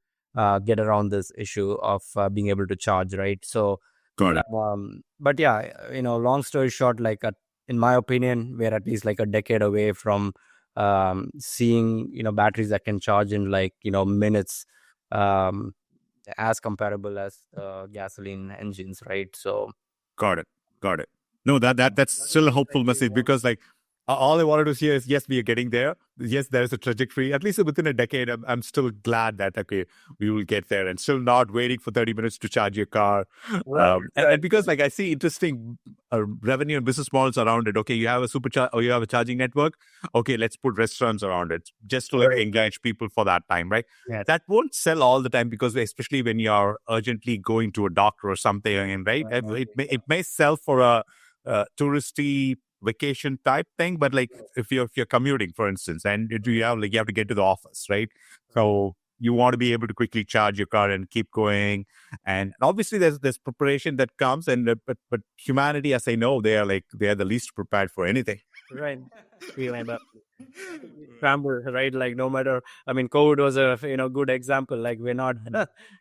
get around this issue of being able to charge, right? So but yeah, long story short, like in my opinion, we're at least like a decade away from seeing batteries that can charge in like minutes, as comparable as gasoline engines, right? So got it. No, that's still a hopeful message, because like all I wanted to hear is yes, we are getting there. Yes, there is a trajectory. At least within a decade, I'm still glad that okay, we will get there, and still not waiting for 30 minutes to charge your car. And because like I see interesting revenue and business models around it. Okay, you have a supercharge or you have a charging network. Okay, let's put restaurants around it just to like engage people for that time, right? Yes. That won't sell all the time, because especially when you're urgently going to a doctor or something, and right, it may sell for a touristy vacation type thing, but like if you're commuting, for instance, and you have to get to the office, right? So you want to be able to quickly charge your car and keep going, and obviously there's preparation that comes, and but humanity, as I know, they are the least prepared for anything. Right. Scramble, right? Like no matter, I mean, COVID was a good example. Like we're not,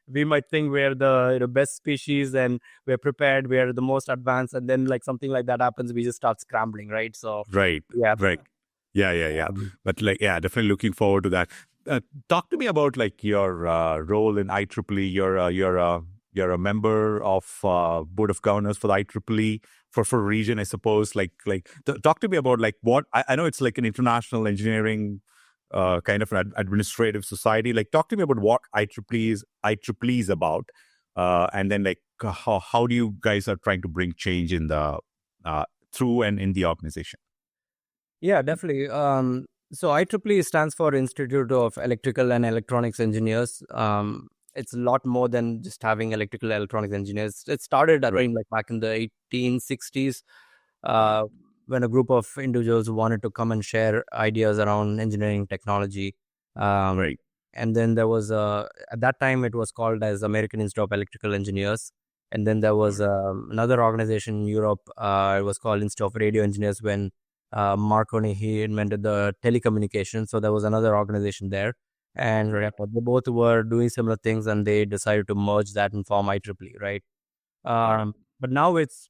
we might think we're the best species and we're prepared, we're the most advanced, and then like something like that happens, we just start scrambling, right? So right. Yeah. But like definitely looking forward to that. Talk to me about like your role in IEEE. You're a member of board of governors for the IEEE for region, I suppose. Talk to me about like what I know it's like an international engineering kind of an administrative society. Like talk to me about what IEEE is about, and then like how do you guys are trying to bring change in the through and in the organization? Yeah, definitely. So IEEE stands for Institute of Electrical and Electronics Engineers. It's a lot more than just having electrical electronics engineers. It started, I think, like back in the 1860s, when a group of individuals wanted to come and share ideas around engineering technology. And then there was at that time it was called as American Institute of Electrical Engineers. And then there was another organization in Europe. It was called Institute of Radio Engineers when Marconi, he invented the telecommunications. So there was another organization there. And they both were doing similar things, and they decided to merge that and form IEEE, right? But now it's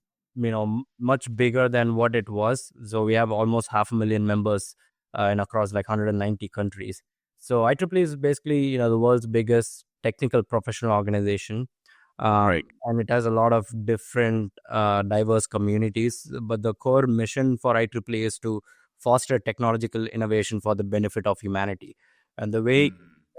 much bigger than what it was. So we have almost 500,000 members in across like 190 countries. So IEEE is basically, the world's biggest technical professional organization. Right. And it has a lot of different diverse communities. But the core mission for IEEE is to foster technological innovation for the benefit of humanity. And the way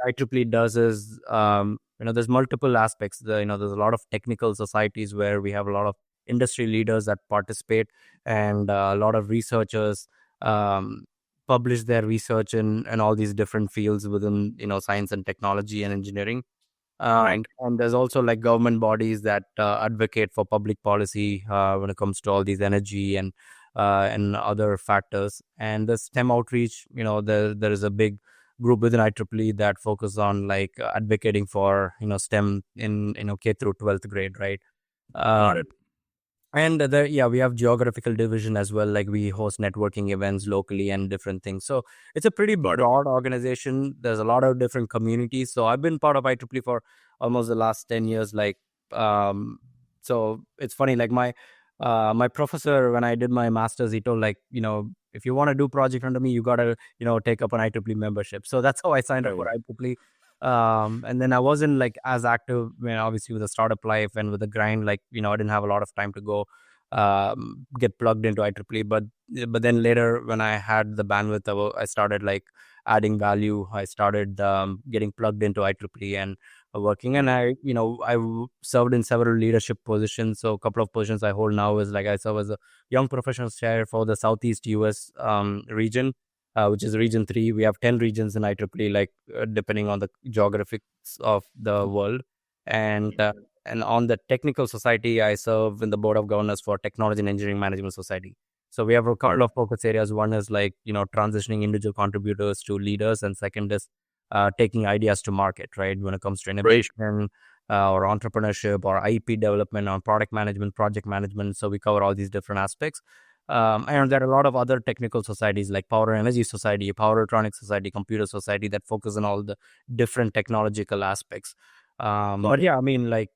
IEEE does is, there's multiple aspects. There's a lot of technical societies where we have a lot of industry leaders that participate, and a lot of researchers um, publish their research in all these different fields within, science and technology and engineering. Right. And there's also like government bodies that advocate for public policy when it comes to all these energy and other factors. And the STEM outreach, there is a big group within IEEE that focus on like advocating for STEM in K through 12th grade, right? Got Um, it. and we have geographical division as well. Like we host networking events locally and different things. So it's a pretty Got it. broad organization. There's a lot of different communities. So I've been part of IEEE for almost the last 10 years. Like, so it's funny. Like my professor, when I did my master's, he told like, if you want to do project under me, you gotta, take up an IEEE membership. So that's how I signed up for Right. IEEE. And then I wasn't like as active when obviously with the startup life and with the grind, like, I didn't have a lot of time to go get plugged into IEEE. But then later when I had the bandwidth, I started like adding value. I started getting plugged into IEEE and working. And served in several leadership positions. So a couple of positions I hold now is like I serve as a young professionals chair for the Southeast US region, which is region 3. We have 10 regions in IEEE, like depending on the geographics of the world. And and on the technical society, I serve in the board of governors for Technology and Engineering Management Society. So we have a couple of focus areas. One is like, transitioning individual contributors to leaders, and second is taking ideas to market, right? When it comes to Right. innovation or entrepreneurship or IP development or product management, project management. So we cover all these different aspects. And there are a lot of other technical societies like Power and Energy Society, Power Electronics Society, Computer Society that focus on all the different technological aspects. But yeah, I mean, like,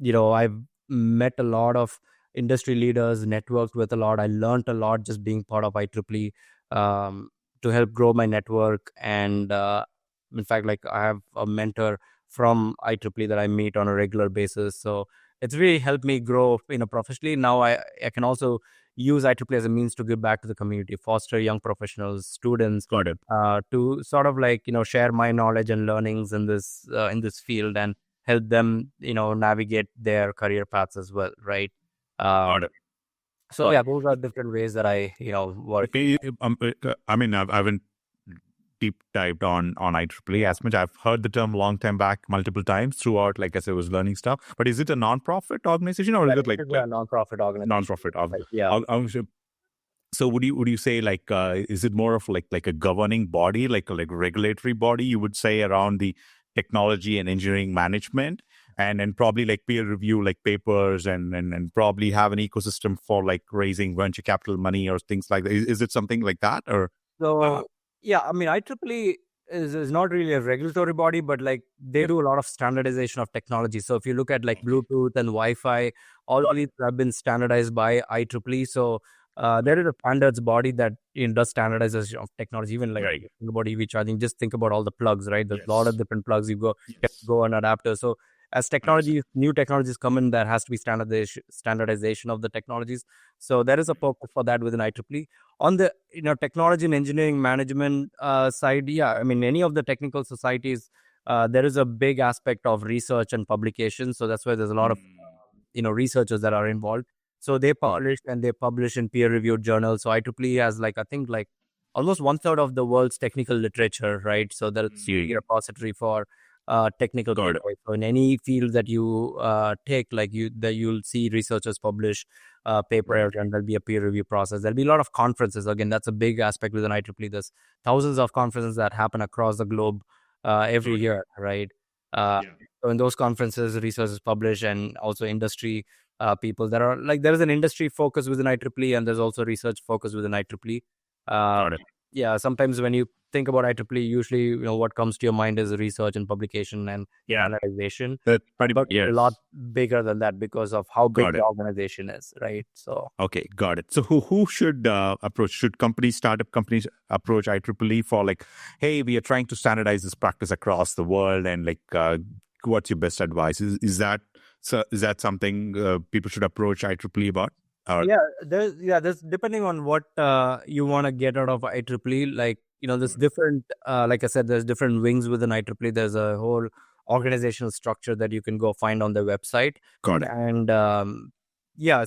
I've met a lot of industry leaders, networked with a lot. I learned a lot just being part of IEEE to help grow my network. And in fact, like I have a mentor from IEEE that I meet on a regular basis. So it's really helped me grow, professionally. Now I can also use IEEE as a means to give back to the community, foster young professionals, students, Got it. to sort of like, share my knowledge and learnings in this field and help them, navigate their career paths as well, right? Got Um, it. so yeah, those are different ways that I, work. I mean, I haven't deep dived on IEEE as much. I've heard the term long time back multiple times throughout, like as I was learning stuff. But is it a non-profit organization or Yeah, is it it is a nonprofit organization. non-profit? Right? Yeah. So would you say like is it more of like a governing body, like a regulatory body, you would say, around the technology and engineering management, and probably like peer review like papers and probably have an ecosystem for like raising venture capital money or things like that? Is it something like that or? So yeah, I mean, IEEE is not really a regulatory body, but like they do a lot of standardization of technology. So if you look at like Bluetooth and Wi-Fi, all of these have been standardized by IEEE. So there is a standards body that does standardization of technology. Even like Right. think about EV charging, just think about all the plugs, right? There's a lot of different plugs you can Yes. go on adapters. So as 100%. new technologies come in, there has to be standardization of the technologies. So there is a purpose for that within IEEE. On the technology and engineering management side, yeah, I mean, any of the technical societies, there is a big aspect of research and publication. So that's why there's a lot of researchers that are involved. So they publish in peer reviewed journals. So IEEE has like, I think like almost 1/3 of the world's technical literature, right? So that's a repository for technical Got it. people. So in any field that you take, like you'll see researchers publish paper, and there'll be a peer review process. There'll be a lot of conferences. Again, that's a big aspect within IEEE. There's thousands of conferences that happen across the globe every year, right? Uh, so in those conferences, research is published, and also industry people. There is an industry focus within IEEE, and there's also research focus within IEEE. Uh, Got it. yeah, sometimes when you think about IEEE, usually what comes to your mind is research and publication and standardization. That pretty But yes. a lot bigger than that because of how big Got the it. organization is, right? So Okay, got it. So who should approach? Should companies, startup companies approach IEEE for like, hey, we are trying to standardize this practice across the world, and like, what's your best advice? Is that something people should approach IEEE about? Or there's depending on what you want to get out of IEEE. Like there's different. Like I said, there's different wings within IEEE. There's a whole organizational structure that you can go find on their website. got it. And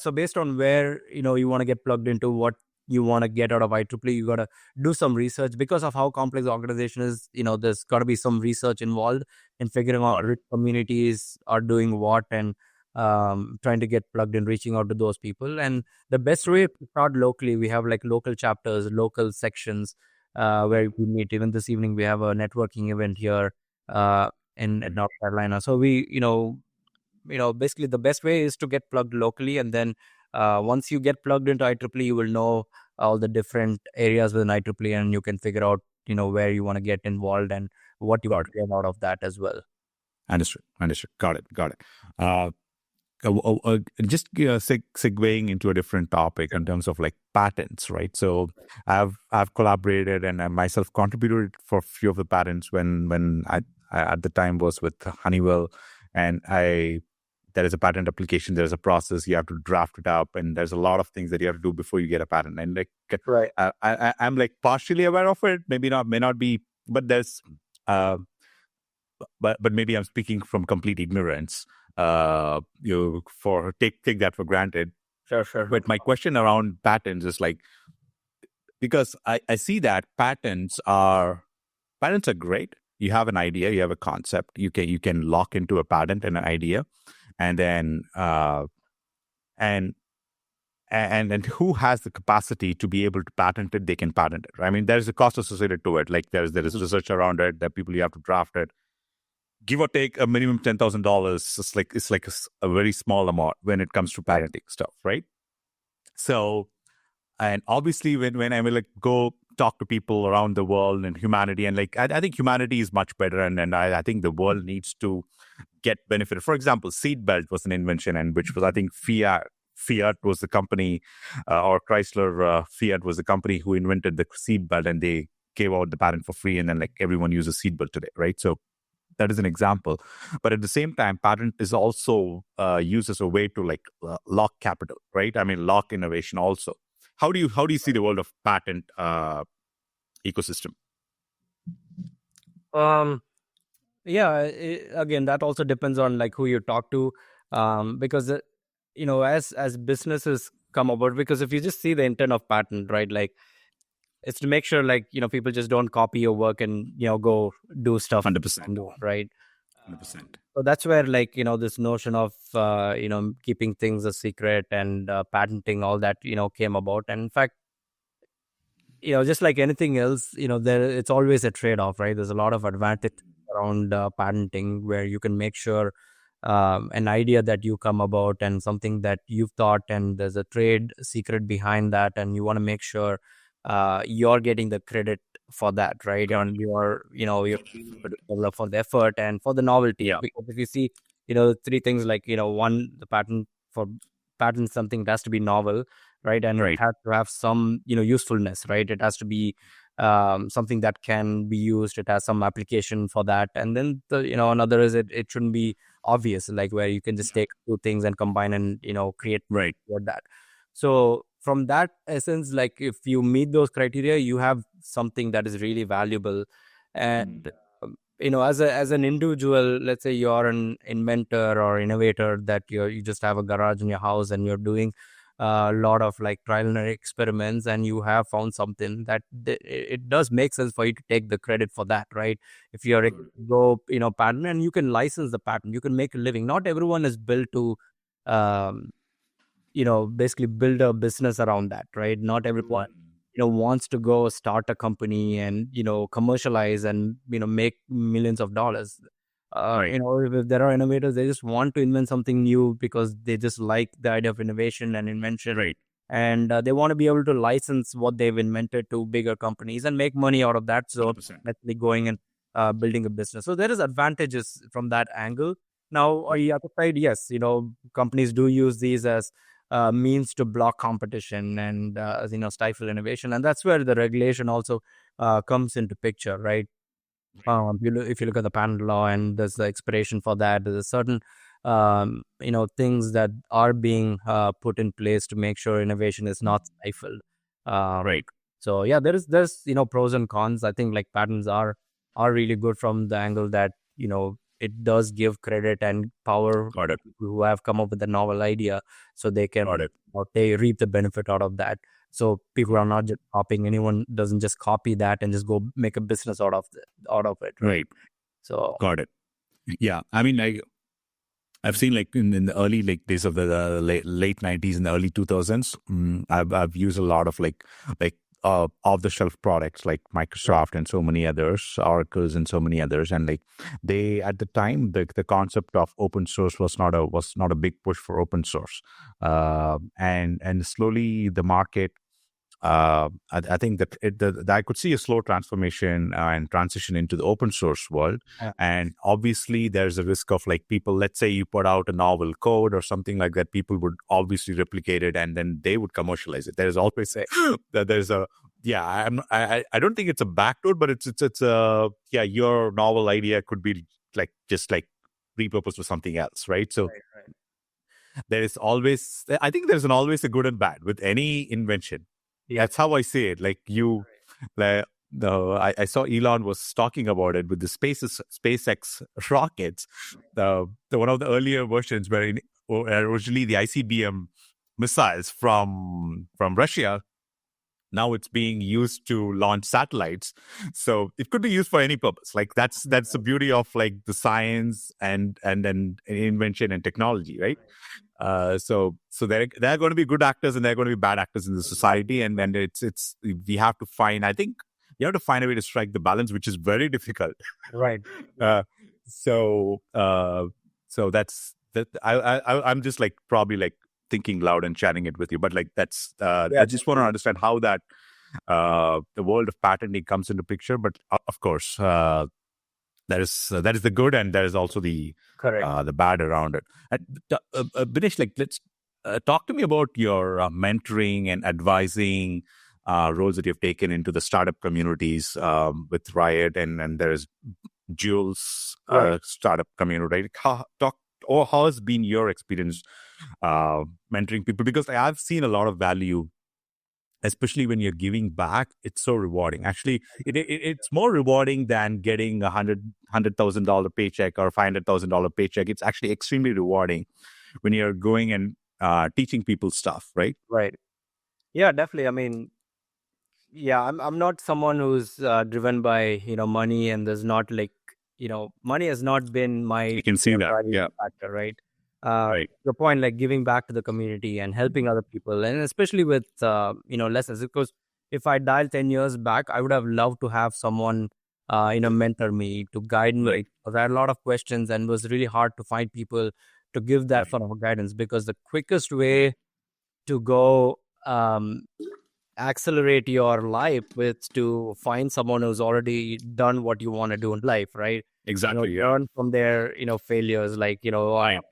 so based on where you want to get plugged into, what you want to get out of IEEE, you got to do some research because of how complex the organization is. There's got to be some research involved in figuring out which communities are doing what, and trying to get plugged in, reaching out to those people. And the best way to start locally, we have like local chapters, local sections where we meet. Even this evening we have a networking event here in North Carolina. So we basically the best way is to get plugged locally, and then once you get plugged into IEEE, you will know all the different areas within IEEE, and you can figure out where you want to get involved and what you want to get out of that as well. Understood. Got it. Just segueing into a different topic in terms of like patents, right? So I've collaborated and I myself contributed for a few of the patents when I at the time was with Honeywell, and there is a patent application, there's a process, you have to draft it up, and there's a lot of things that you have to do before you get a patent. And like, right, I'm like partially aware of it, may not be, but there's but maybe I'm speaking from complete ignorance. Take that for granted. Sure. But my question around patents is like, because I see that patents are great. You have an idea, you have a concept, you can lock into a patent and an idea, and then and who has the capacity to be able to patent it, they can patent it. Right? I mean, there's a cost associated to it. Like there is research around it, there are people you have to draft it. Give or take a minimum $10,000. It's like a very small amount when it comes to patenting stuff, right? So, and obviously when I will like go talk to people around the world and humanity, and like I think humanity is much better, and I think the world needs to get benefit. For example, seatbelt was an invention, and which was, I think, Fiat was the company, or Chrysler Fiat was the company who invented the seatbelt, and they gave out the patent for free, and then like everyone uses seatbelt today, right? So that is an example. But at the same time, patent is also used as a way to like lock capital, right? I mean, lock innovation also. How do you see the world of patent ecosystem? Again, that also depends on like who you talk to, because as businesses come about, because if you just see the intent of patent, right, like it's to make sure like people just don't copy your work and go do stuff 100%, right? 100%. So that's where like this notion of keeping things a secret and patenting, all that came about. And in fact, just like anything else, it's always a trade-off, right? There's a lot of advantage around patenting, where you can make sure an idea that you come about and something that you've thought, and there's a trade secret behind that, and you want to make sure you're getting the credit for that, right? And you're for the effort and for the novelty. Yeah. Because if you see, three things, like one, the patent something, it has to be novel, right? And Right. it has to have some usefulness, right? It has to be something that can be used. It has some application for that. And then another is it shouldn't be obvious, like where you can just take two things and combine and create Right. that. So from that essence, like if you meet those criteria, you have something that is really valuable. And as an individual, let's say you're an inventor or innovator, that you just have a garage in your house and you're doing a lot of like trial and error experiments, and you have found something that it does make sense for you to take the credit for that, right? If you're go patent, and you can license the patent, you can make a living. Not everyone is built to basically build a business around that, right? Not everyone wants to go start a company and commercialize and make millions of dollars. Right. If there are innovators, they just want to invent something new because they just like the idea of innovation and invention. Right. and they want to be able to license what they've invented to bigger companies and make money out of that. So 100%. actually going and building a business. So there is advantages from that angle. Now, on the other side, yes, companies do use these as means to block competition and stifle innovation, and that's where the regulation also comes into picture, right? If you look at the patent law and there's the expiration for that, there's a certain things that are being put in place to make sure innovation is not stifled. Right. So yeah, there's pros and cons. I think like patents are really good from the angle that it does give credit and power Got it. who have come up with a novel idea, so they can Got it. or they reap the benefit out of that. So people are not just copying. Anyone doesn't just copy that and just go make a business out of it. Right. So Got it. Yeah. I mean, I've seen like in the early like days of the late 90s and the early 2000s, I've used a lot of like off the shelf products like Microsoft and so many others, Oracles and so many others, and like they at the time the concept of open source was not a big push for open source, and slowly the market. I think that I could see a slow transformation and transition into the open source world. Yeah. And obviously, there's a risk of like people, let's say you put out a novel code or something like that, people would obviously replicate it and then they would commercialize it. There's always that there's a, yeah, I don't think it's a backdoor, but it's a, yeah, your novel idea could be like just like repurposed for something else, right? So there is always, I think there's always a good and bad with any invention. Yeah. That's how I see it. Like I saw Elon was talking about it with the SpaceX rockets. The one of the earlier versions were originally the ICBM missiles from Russia. Now it's being used to launch satellites, so it could be used for any purpose. Like that's the beauty of like the science and then invention and technology, right? So there are going to be good actors and there are going to be bad actors in the society, and then it's we have to find. I think you have to find a way to strike the balance, which is very difficult. Right. So that's that. I'm just like probably like thinking loud and chatting it with you, but like that's I just want to understand how that the world of patenting comes into picture. But of course, that is the good, and there is also the bad around it. Binesh, like let's talk to me about your mentoring and advising roles that you've taken into the startup communities with Riot, and there's Jules startup community. Right? How has been your experience mentoring people? Because I've seen a lot of value, especially when you're giving back. It's so rewarding. Actually, it's more rewarding than getting $100,000 paycheck or $500,000 paycheck. It's actually extremely rewarding when you're going and teaching people stuff, right? Right. Yeah, definitely. I mean, yeah, I'm not someone who's driven by money, and there's not like money has not been my You can see that, yeah, factor, right? right. Your point, like giving back to the community and helping other people, and especially with lessons. Because if I dial 10 years back, I would have loved to have someone mentor me, to guide me. Right. Because I had a lot of questions, and it was really hard to find people to give that sort of guidance. Because the quickest way to go accelerate your life is to find someone who's already done what you want to do in life, right? Exactly. Learn from their failures, like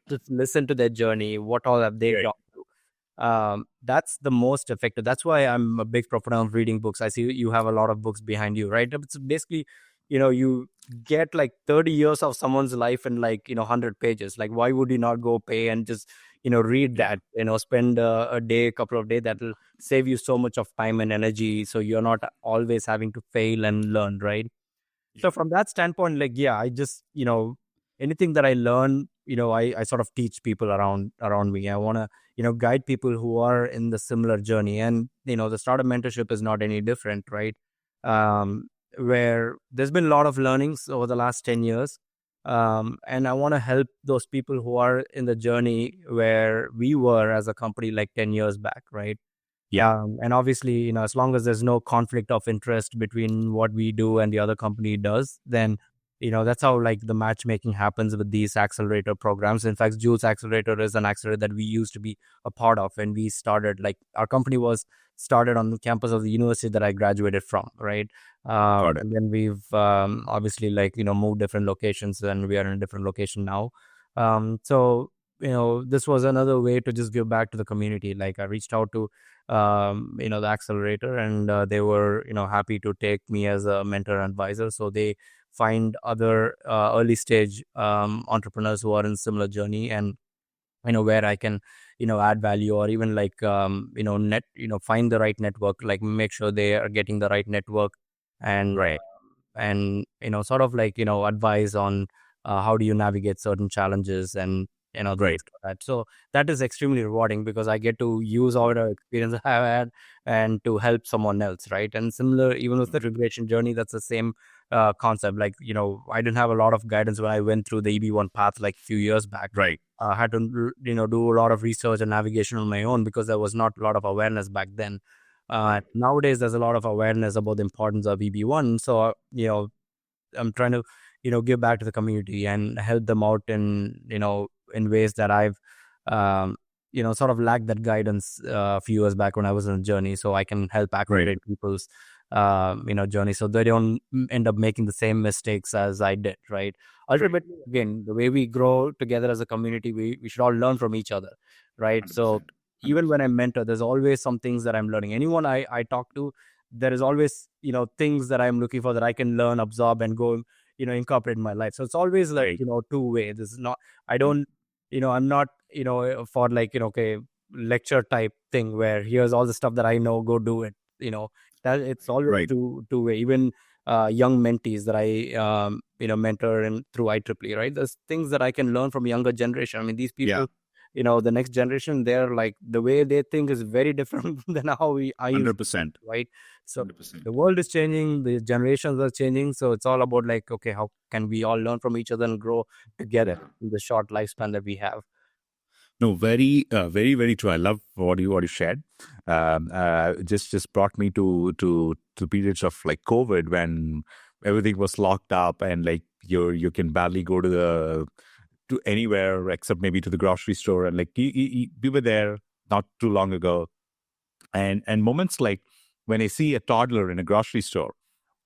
just listen to their journey, what all have they gone through. That's the most effective. That's why I'm a big proponent of reading books. I see you have a lot of books behind you, right? It's basically you get like 30 years of someone's life in like 100 pages. Like, why would you not go pay and just read that, spend a day, a couple of days? That will save you so much of time and energy, so you're not always having to fail and learn, right? So from that standpoint, like, yeah, I just anything that I learn, I sort of teach people around me. I want to guide people who are in the similar journey, and the startup mentorship is not any different, right? Where there's been a lot of learnings over the last 10 years. And I want to help those people who are in the journey where we were as a company like 10 years back, right? Yeah. And obviously, as long as there's no conflict of interest between what we do and the other company does, then that's how like the matchmaking happens with these accelerator programs. In fact, Jules Accelerator is an accelerator that we used to be a part of when we started. Like our company was started on the campus of the university that I graduated from, right? Got it. And then we've obviously like moved different locations, and we are in a different location now. So this was another way to just give back to the community. Like I reached out to the accelerator, and they were happy to take me as a mentor and advisor. So they find other early stage entrepreneurs who are in similar journey, and where I can add value, or even like find the right network, like make sure they are getting the right network, and Right. sort of like advise on how do you navigate certain challenges, and Right. things like that. So that is extremely rewarding, because I get to use all the experience I have had and to help someone else, right? And similar, even with the regulation journey, that's the same concept. Like I didn't have a lot of guidance when I went through the EB1 path like a few years back. Right. Had to do a lot of research and navigation on my own, because there was not a lot of awareness back then. Nowadays there's a lot of awareness about the importance of EB1. So I'm trying to give back to the community and help them out in ways that I've sort of lacked that guidance a few years back when I was on a journey. So I can help accelerate people's journey, so they don't end up making the same mistakes as I did, right? Ultimately, again, the way we grow together as a community, we should all learn from each other, right? So even when I mentor, there's always some things that I'm learning. Anyone I talk to, there is always things that I'm looking for that I can learn, absorb, and go incorporate in my life. So it's always like two-way. This is not, I don't I'm not for like okay, lecture type thing where here's all the stuff that I know, go do it. That it's always two-way. Even young mentees that I mentor and through IEEE, right? There's things that I can learn from younger generation. I mean, these people, the next generation, they're like, the way they think is very different than how I used to think, right? So 100%. the world is changing, the generations are changing. So it's all about like, okay, how can we all learn from each other and grow together in the short lifespan that we have? No, very, very true. I love what you shared. Just brought me to periods of like COVID, when everything was locked up, and like you can barely go to anywhere except maybe to the grocery store, and like we were there not too long ago, and moments like when I see a toddler in a grocery store,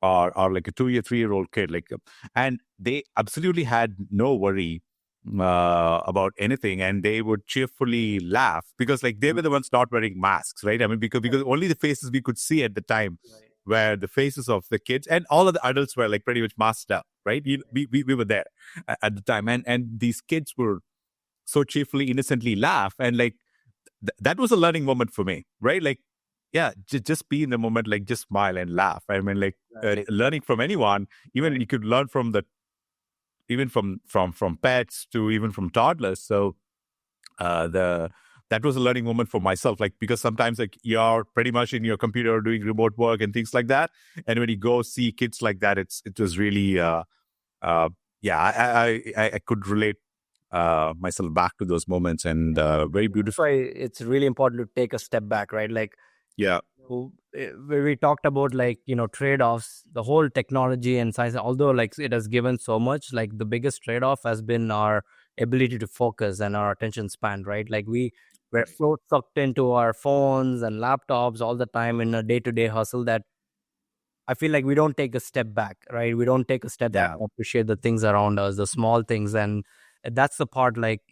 or like a 2 year 3 year old kid, like, and they absolutely had no worry about anything, and they would cheerfully laugh, because like they were the ones not wearing masks, right? I mean, because only the faces we could see at the time were the faces of the kids, and all of the adults were like pretty much masked up, right? We were there at the time, and these kids were so cheerfully, innocently laugh, and like that was a learning moment for me, right? Like, yeah, just be in the moment, like just smile and laugh. I mean, like learning from anyone, even you could learn from even from pets to even from toddlers. So that was a learning moment for myself, like, because sometimes like you're pretty much in your computer doing remote work and things like that, and when you go see kids like that, it was really I could relate myself back to those moments, and very That's beautiful. why it's really important to take a step back, right? Like, where we talked about like trade-offs, the whole technology and science, although like it has given so much, like the biggest trade-off has been our ability to focus and our attention span, right? Like we're so sucked into our phones and laptops all the time in a day-to-day hustle that I feel like we don't take a step back, right? We don't take a step back and appreciate the things around us, the small things. And that's the part like,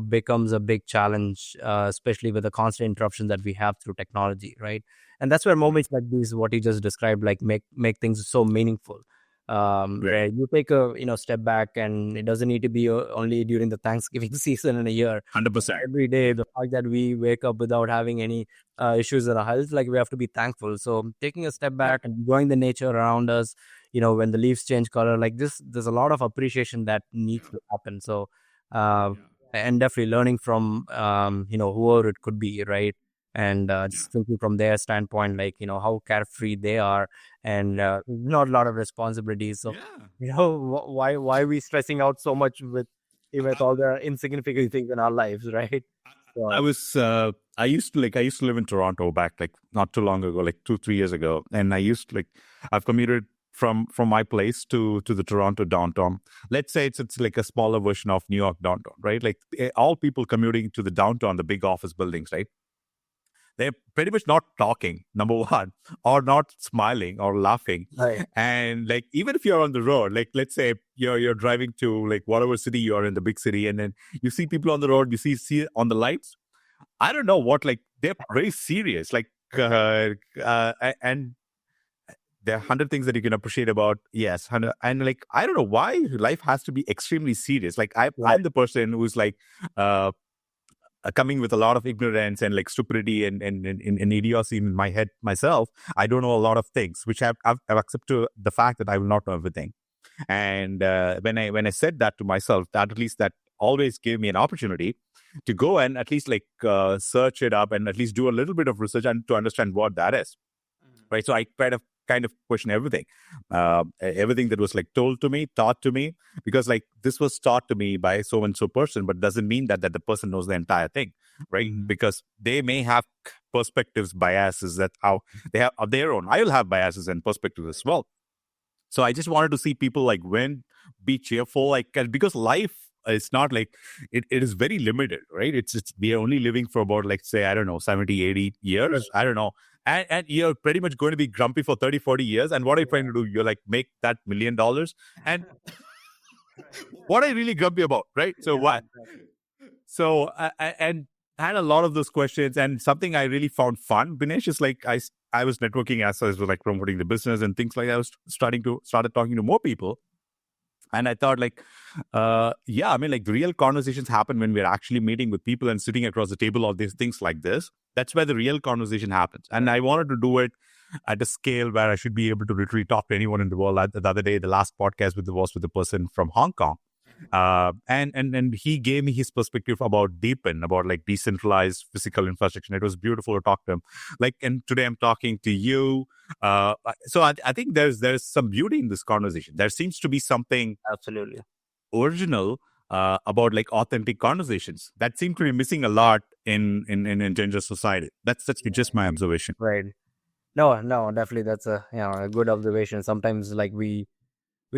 becomes a big challenge, especially with the constant interruption that we have through technology, right? And that's where moments like these, what you just described, like make things so meaningful. Where you take a step back, and it doesn't need to be only during the Thanksgiving season in a year. 100%. Every day, the fact that we wake up without having any issues in our health, like we have to be thankful. So taking a step back and enjoying the nature around us, when the leaves change color, like this, there's a lot of appreciation that needs to happen. So and definitely learning from whoever it could be, right? And just thinking from their standpoint, like how carefree they are, and not a lot of responsibilities. So why are we stressing out so much with all the insignificant things in our lives, right? So, I used to live in Toronto back like not too long ago, like 2 3 years ago, and I've commuted from my place to the Toronto downtown. Let's say it's like a smaller version of New York downtown, right? Like all people commuting to the downtown, the big office buildings, right? They're pretty much not talking, number one, or not smiling or laughing. Right. And like even if you're on the road, like let's say you're driving to like whatever city you are in, the big city, and then you see people on the road, you see on the lights. I don't know what, like they're very serious. Like and there are 100 things that you can appreciate about, yes, 100, and like I don't know why life has to be extremely serious. Like Right. I'm the person who's like uh coming with a lot of ignorance and like stupidity and idiocy in my head myself. I don't know a lot of things, which I've accepted the fact that I will not know everything. And when I said that to myself, that at least that always gave me an opportunity to go and at least like search it up and at least do a little bit of research and to understand what that is. Right. So I kind of question everything, everything that was like told to me, taught to me, because like this was taught to me by so and so person, but doesn't mean that the person knows the entire thing, right? Because they may have perspectives, biases that how they have of their own. I will have biases and perspectives as well. So I just wanted to see people like win, be cheerful, like because life is not like it is very limited, right? It's we are only living for about like say I don't know 70, 80 years. I don't know. And you're pretty much going to be grumpy for 30, 40 years. And what are you trying to do? You're like make that $1 million. And what are you really grumpy about, right? So what? So and I had a lot of those questions, and something I really found fun, Binesh, is like I was networking as I was like promoting the business and things like that. I was started talking to more people. And I thought like, yeah, I mean, like the real conversations happen when we're actually meeting with people and sitting across the table, all these things like this. That's where the real conversation happens. And I wanted to do it at a scale where I should be able to literally talk to anyone in the world. The other day, the last podcast was with a person from Hong Kong. And he gave me his perspective about Deepin, about like decentralized physical infrastructure. It was beautiful to talk to him. Like, and today I'm talking to you. So I think there's some beauty in this conversation. There seems to be something Absolutely. original about like authentic conversations that seem to be missing a lot in ginger society. That's just my observation. Right. No, definitely that's a good observation. Sometimes like we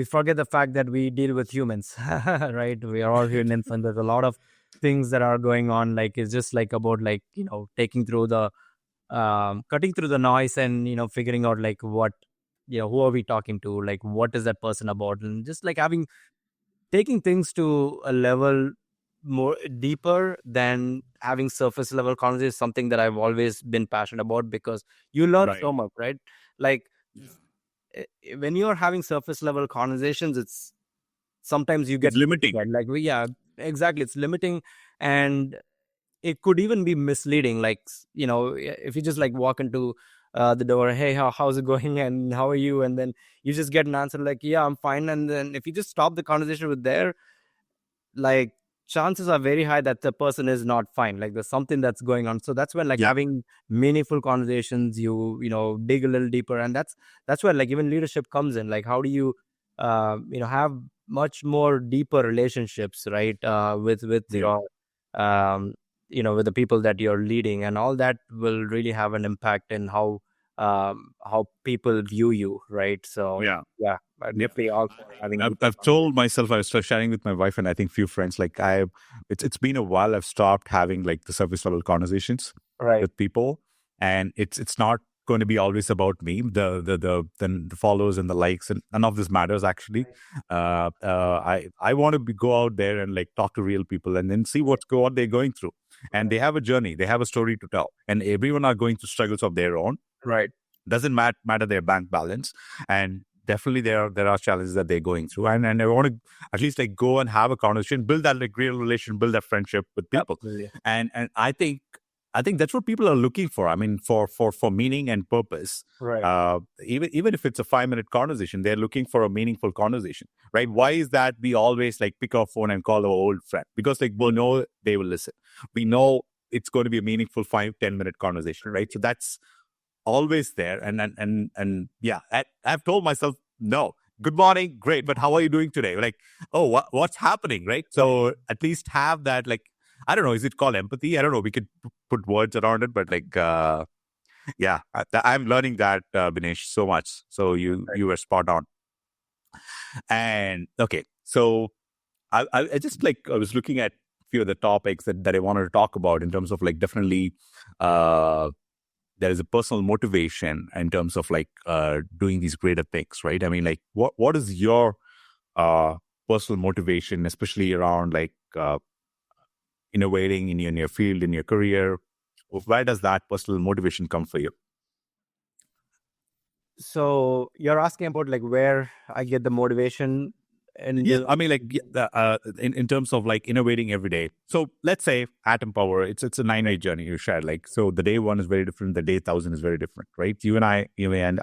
forget the fact that we deal with humans, right? We are all humans, and there's a lot of things that are going on. Like it's just like about like taking through the cutting through the noise and figuring out like what who are we talking to, like what is that person about, and just like taking things to a level more deeper than having surface level conversations. Something that I've always been passionate about, because you learn Right. so much, right? Like when you're having surface level conversations, it's sometimes you get It's limiting. like yeah, exactly, it's limiting, and it could even be misleading. Like if you just like walk into the door, hey, how's it going and how are you, and then you just get an answer like yeah, I'm fine, and then if you just stop the conversation with there, like chances are very high that the person is not fine, like there's something that's going on. So that's when like Yeah. having meaningful conversations, you dig a little deeper, and that's where like even leadership comes in. Like how do you have much more deeper relationships, right, with Yeah. your with the people that you're leading, and all that will really have an impact in how people view you, right? So Yeah. yeah, I'm Yep. definitely all for having I've told myself, I was sharing with my wife and I think few friends, like it's been a while. I've stopped having like the surface level conversations right. with people, and it's not going to be always about me. The follows and the likes and none of this matters actually. I want to go out there and like talk to real people and then see what they're going through, and they have a journey, they have a story to tell, and everyone are going through struggles of their own. Right. Doesn't matter their bank balance, and definitely there are challenges that they're going through, and I want to at least like go and have a conversation, build that like real relation, build that friendship with people. Absolutely. And I think that's what people are looking for. I mean, for meaning and purpose. Right. Even if it's a 5-minute conversation, they're looking for a meaningful conversation, right? Why is that we always like pick our phone and call our old friend? Because like we know they will listen. We know it's going to be a meaningful 5-10 minute conversation, right? So that's always there. And yeah, I've told myself, no, good morning, great, but how are you doing today? Like, oh, what's happening, right? So at least have that, like, I don't know, is it called empathy? I don't know. We could put words around it, but like, Yeah, I'm learning that, Binesh, so much. So you were spot on. And okay, so I just like I was looking at a few of the topics that I wanted to talk about in terms of like definitely uh, there is a personal motivation in terms of like doing these greater things, right? I mean, like what is your uh, personal motivation, especially around like innovating in your field, in your career? Where does that personal motivation come for you? So you're asking about like where I get the motivation and Yeah, I mean, like in terms of like innovating every day. So let's say Atom Power, it's a 9-day journey you shared. Like, so the day one is very different, the day 1,000 is very different, right? And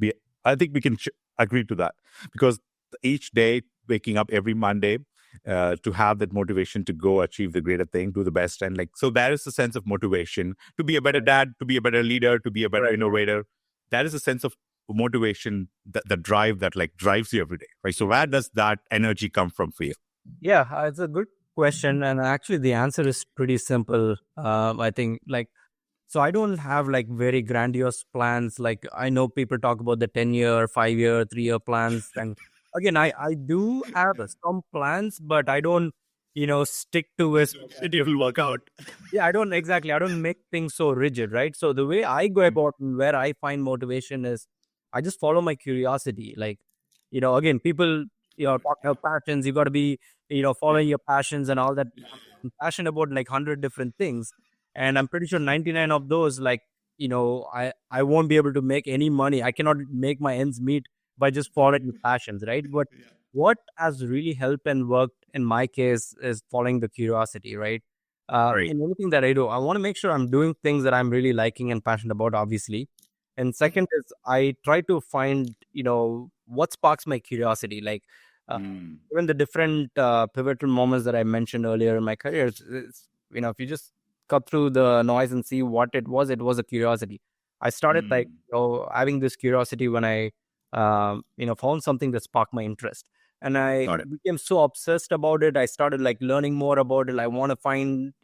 we, I think we can agree to that because each day, waking up every Monday, to have that motivation to go achieve the greater thing, do the best, and like so, there is a sense of motivation to be a better dad, to be a better leader, to be a better innovator. That is a sense of motivation, the drive that like drives you every day, right? So where does that energy come from for you? yeah, it's a good question, and actually the answer is pretty simple. I think like so I don't have like very grandiose plans. Like I know people talk about the 10-year, 5-year, 3-year plans, and again, I do have some plans, but I don't stick to it. It will work out. Yeah, I don't make things so rigid, right? So the way I go about and where I find motivation is I just follow my curiosity. Like, again, people, talk about passions, you got to be, following your passions and all that. I'm passionate about like 100 different things. And I'm pretty sure 99 of those, like, I won't be able to make any money. I cannot make my ends meet by just following the passions, right? But what has really helped and worked in my case is following the curiosity, right? Right. In anything that I do, I want to make sure I'm doing things that I'm really liking and passionate about, obviously. And second is I try to find, what sparks my curiosity. Like, uh, Mm. even the different pivotal moments that I mentioned earlier in my career, if you just cut through the noise and see what it was a curiosity. I started like, Mm. having this curiosity when I, found something that sparked my interest, and I Got it. became so obsessed about it. I started like learning more about it. I want to find,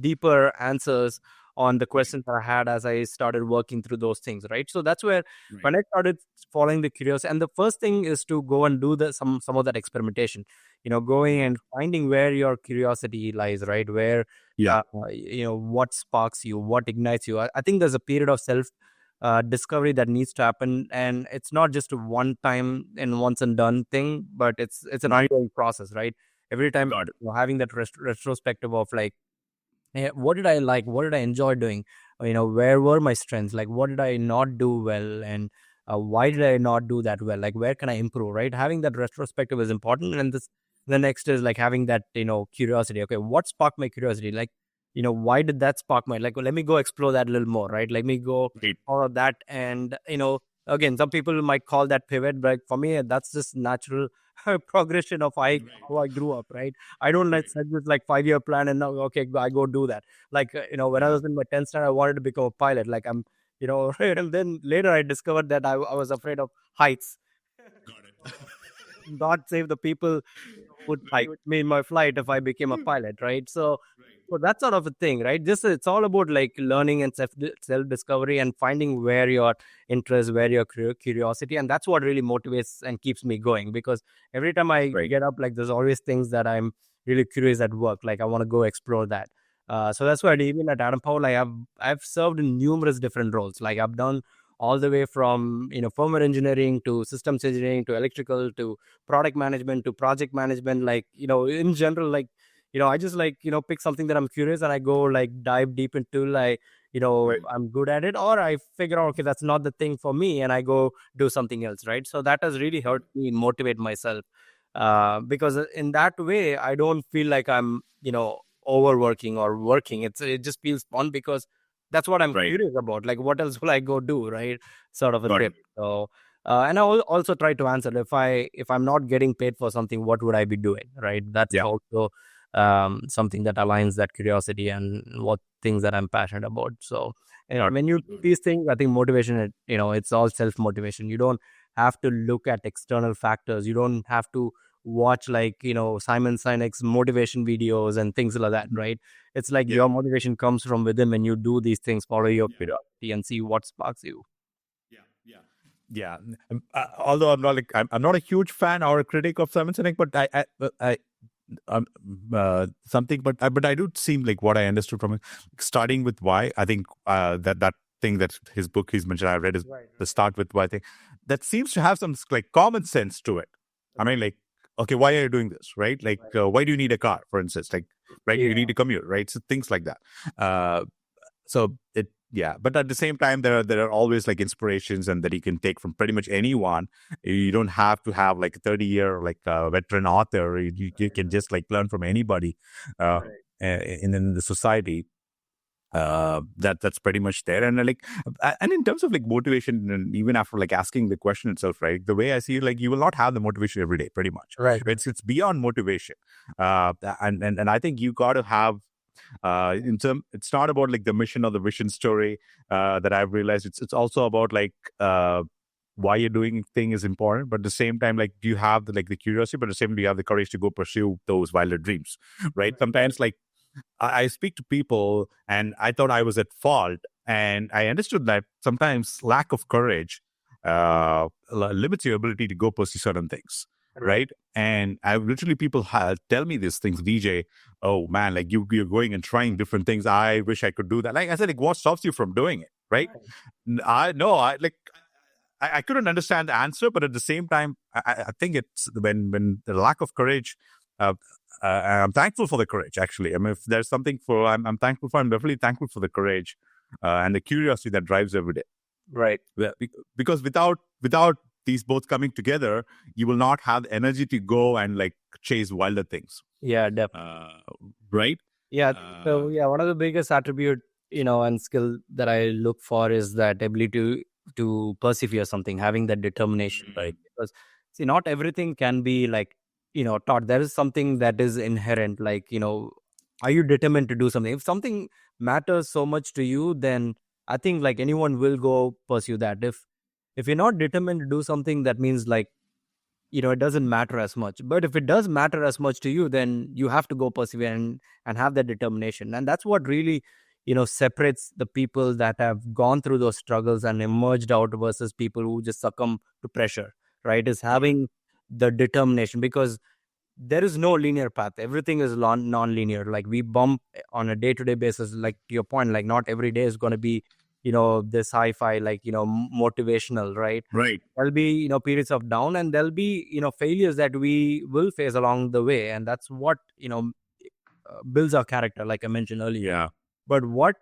deeper answers on the Right. questions that I had as I started working through those things, right? So that's where Right. when I started following the curiosity, and the first thing is to go and do some of that experimentation, going and finding where your curiosity lies, right? Where Yeah. what sparks you, what ignites you. I think there's a period of self discovery that needs to happen, and it's not just a one time and once and done thing, but it's an ongoing process, right? Every time, Got it. having that retrospective of like, what did I like? What did I enjoy doing? Where were my strengths? Like, what did I not do well? And why did I not do that well? Like, where can I improve? Right? Having that retrospective is important. And the next is like having that, curiosity. Okay, what sparked my curiosity? Like, why did that spark my, like, well, let me go explore that a little more, right? Let me go Right. all of that. And, again, some people might call that pivot, but for me, that's just natural progression of how I grew up, right? I don't like set this like 5-year plan and now okay, I go do that. Like when I Yeah. was in my 10th standard, I wanted to become a pilot. Like I'm, and then later I discovered that I was afraid of heights. Got it. God save the people who would Right. with me in my flight if I became a pilot, right? Right. So that's sort of a thing, right? Just it's all about like learning and self discovery and finding where your interest, where your curiosity, and that's what really motivates and keeps me going. Because every time I Right. get up, like there's always things that I'm really curious at work. Like I want to go explore that. So that's why even at Adam Powell, I've served in numerous different roles. Like I've done all the way from firmware engineering to systems engineering to electrical to product management to project management. Like in general, like I just like pick something that I'm curious and I go like dive deep into, like Right. I'm good at it, or I figure out okay that's not the thing for me and I go do something else, right? So that has really helped me motivate myself, because in that way I don't feel like I'm overworking or working. It just feels fun because that's what I'm Right. curious about. Like what else will I go do, right? Sort of a Got it. thing. So and I also try to answer if I'm not getting paid for something, what would I be doing, right? That's Yeah. also something that aligns that curiosity and what things that I'm passionate about. So Got when you do it. these things, I think motivation, it's all self motivation. You don't have to look at external factors. You don't have to watch like, Simon Sinek's motivation videos and things like that, right? It's like Yeah. your motivation comes from within when you do these things, follow your Yeah. curiosity and see what sparks you. Yeah. Although I'm not a huge fan or a critic of Simon Sinek, but I um, but I do seem like what I understood from it, starting with why. I think that thing that his book he's mentioned I read is the start with why thing that seems to have some like common sense to it. I mean, like, okay, why are you doing this, right? Like, why do you need a car, for instance? Like, right, you need to commute, right? So things like that. So it, yeah, but at the same time, there are always like inspirations and that you can take from pretty much anyone. You don't have to have like a 30-year like veteran author. You can just like learn from anybody in the society. That's pretty much there. And like, and in terms of like motivation, and even after like asking the question itself, right, the way I see it, like, you will not have the motivation every day, pretty much. Right. It's beyond motivation. And I think you got to have it's not about like the mission or the vision story that I've realized. It's also about like why you're doing thing is important, but at the same time, like, do you have the curiosity, but at the same time, do you have the courage to go pursue those wilder dreams, right? Sometimes, like, I speak to people and I thought I was at fault, and I understood that sometimes lack of courage limits your ability to go pursue certain things, right? And I literally people tell me these things, DJ. Oh man, like you're going and trying different things. I wish I could do that. Like I said, like, what stops you from doing it, right? I know, I couldn't understand the answer, but at the same time, I think it's when the lack of courage. I'm thankful for the courage. Actually, I mean, if there's something I'm thankful for. I'm definitely thankful for the courage and the curiosity that drives every day. Right. Because without these both coming together, you will not have the energy to go and like chase wilder things. Yeah, definitely. Right? Yeah. So yeah, one of the biggest attribute, and skill that I look for is that ability to persevere something, having that determination, right? Because see, not everything can be like, taught. There is something that is inherent, like, are you determined to do something? If something matters so much to you, then I think like anyone will go pursue that. If you're not determined to do something, that means like, it doesn't matter as much. But if it does matter as much to you, then you have to go persevere and have that determination. And that's what really, separates the people that have gone through those struggles and emerged out versus people who just succumb to pressure, right? Is having the determination, because there is no linear path. Everything is non-linear. Like we bump on a day-to-day basis. Like to your point, like not every day is going to be, this sci-fi, like, motivational, right? Right. There'll be, periods of down, and there'll be, failures that we will face along the way. And that's what, builds our character, like I mentioned earlier. Yeah. But what,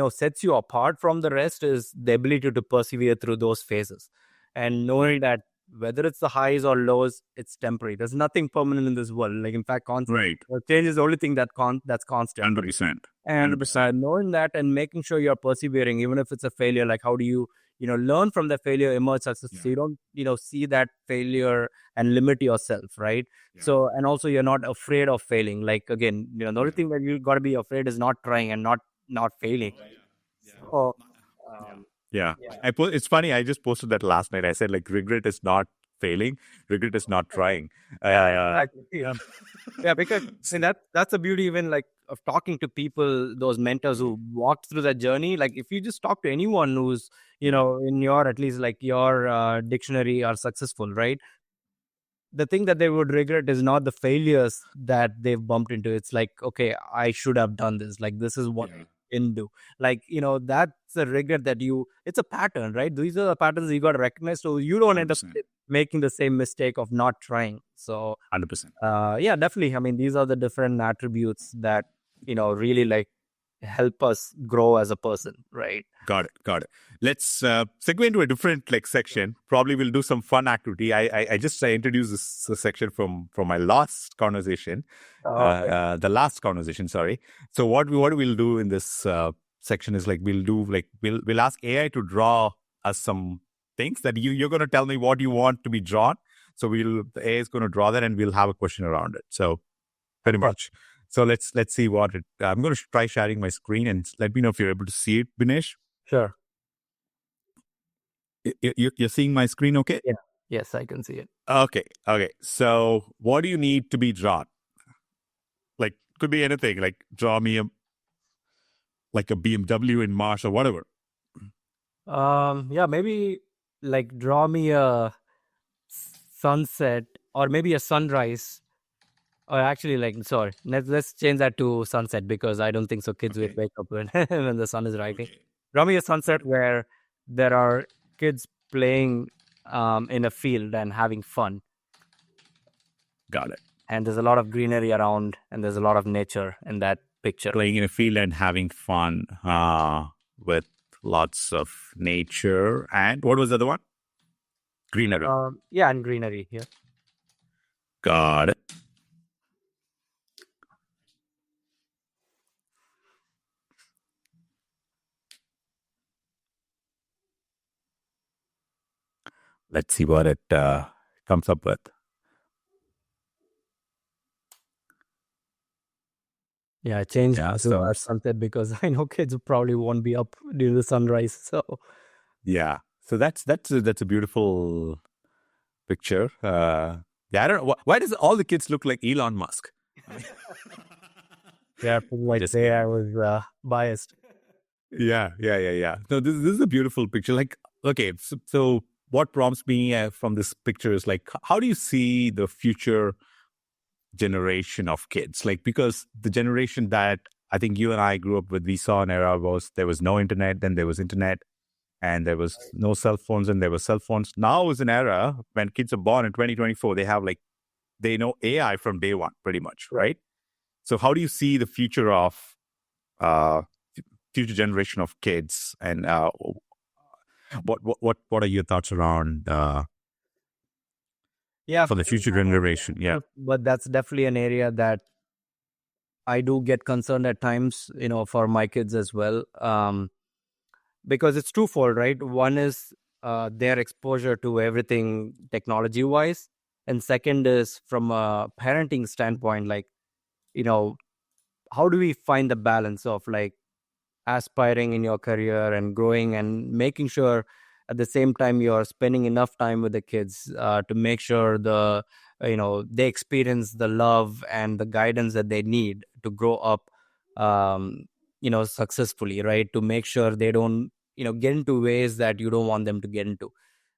sets you apart from the rest is the ability to persevere through those phases, and knowing that whether it's the highs or lows, it's temporary. There's nothing permanent in this world. Like in fact, Right. change is the only thing that's constant. 100%. And knowing that and making sure you're persevering, even if it's a failure, like how do you, learn from the failure, emerge success, so you don't, see that failure and limit yourself, right? So, and also you're not afraid of failing. Like again, the only thing that you got to be afraid is not trying and not failing. So, Yeah. It's funny. I just posted that last night. I said like regret is not failing. Regret is not trying. Exactly. Yeah, because I mean, that's the beauty even like of talking to people, those mentors who walked through that journey. Like if you just talk to anyone who's, in your, at least like your dictionary are successful, right? The thing that they would regret is not the failures that they've bumped into. It's like, okay, I should have done this. Like this is what I didn't do. Like, that's a regret that it's a pattern, right? These are the patterns you got to recognize, so you don't end up making the same mistake of not trying. So 100%. yeah, definitely. I mean, these are the different attributes that, really like help us grow as a person, right? Got it. Let's segue into a different like section. Probably we'll do some fun activity. I just introduced this section from my last conversation, the last conversation. Sorry. So what we'll do in this section is like we'll ask AI to draw us some things that you're going to tell me what you want to be drawn. So the AI is going to draw that, and we'll have a question around it. So pretty much. So let's see what it. I'm going to try sharing my screen, and let me know if you're able to see it, Binesh. Sure. You're seeing my screen, okay? Yes, I can see it. Okay. So what do you need to be drawn? Like, could be anything. Like, draw me a BMW in Mars or whatever. Yeah, maybe like draw me a sunset or maybe a sunrise. Or actually, like, sorry, let's change that to sunset because I don't think so. Kids will Okay. wake up when when the sun is rising. Okay. Draw me a sunset where there are kids playing in a field and having fun, Got it. and there's a lot of greenery around, and there's a lot of nature in that picture. Playing in a field and having fun with lots of nature. And what was the other one? Greenery. Yeah, and greenery here. Got it. Let's see what it comes up with. Yeah, I changed Yeah, to so sunset because I know kids probably won't be up during the sunrise. So yeah, so that's a beautiful picture. Yeah, I don't know why does all the kids look like Elon Musk. yeah, people might Just say kidding. I was biased. Yeah. No, this is a beautiful picture. Like, okay, so what prompts me from this picture is like, how do you see the future generation of kids? Like, because the generation that I think you and I grew up with, we saw an era was there was no internet, then there was internet, and there was no cell phones, and there were cell phones. Now is an era when kids are born in 2024, they know AI from day one, pretty much, right? So how do you see the future of uh, future generation of kids, and what are your thoughts around Yeah, for the future generation? Yeah, but that's definitely an area that I do get concerned at times, for my kids as well, because it's twofold, right? One is their exposure to everything technology wise, and second is from a parenting standpoint, like, you know, how do we find the balance of like aspiring in your career and growing and making sure at the same time you're spending enough time with the kids to make sure they experience the love and the guidance that they need to grow up successfully, right? To make sure they don't get into ways that you don't want them to get into.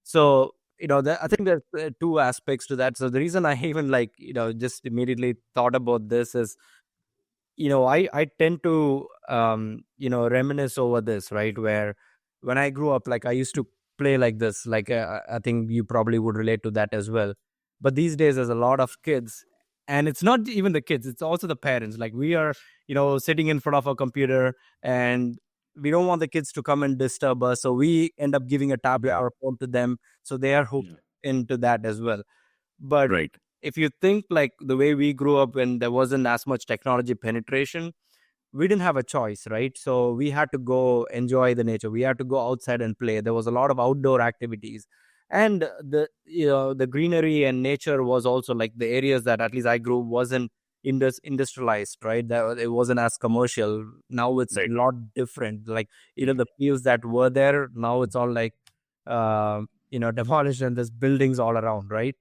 So I think there's two aspects to that. So the reason I even like just immediately thought about this is I tend to reminisce over this, right? Where when I grew up, like I used to play like this, like I think you probably would relate to that as well. But these days there's a lot of kids, and it's not even the kids, it's also the parents. Like we are sitting in front of a computer, and we don't want the kids to come and disturb us, so we end up giving a tablet yeah, or a phone to them, so they are hooked into that as well. But right. if you think like the way we grew up when there wasn't as much technology penetration, we didn't have a choice, right? So we had to go enjoy the nature. We had to go outside and play. There was a lot of outdoor activities. And the greenery and nature was also like the areas that at least I grew wasn't industrialized, right? That it wasn't as commercial. Now it's a Right. lot different. Like, the fields that were there, now it's all like demolished, and there's buildings all around, right?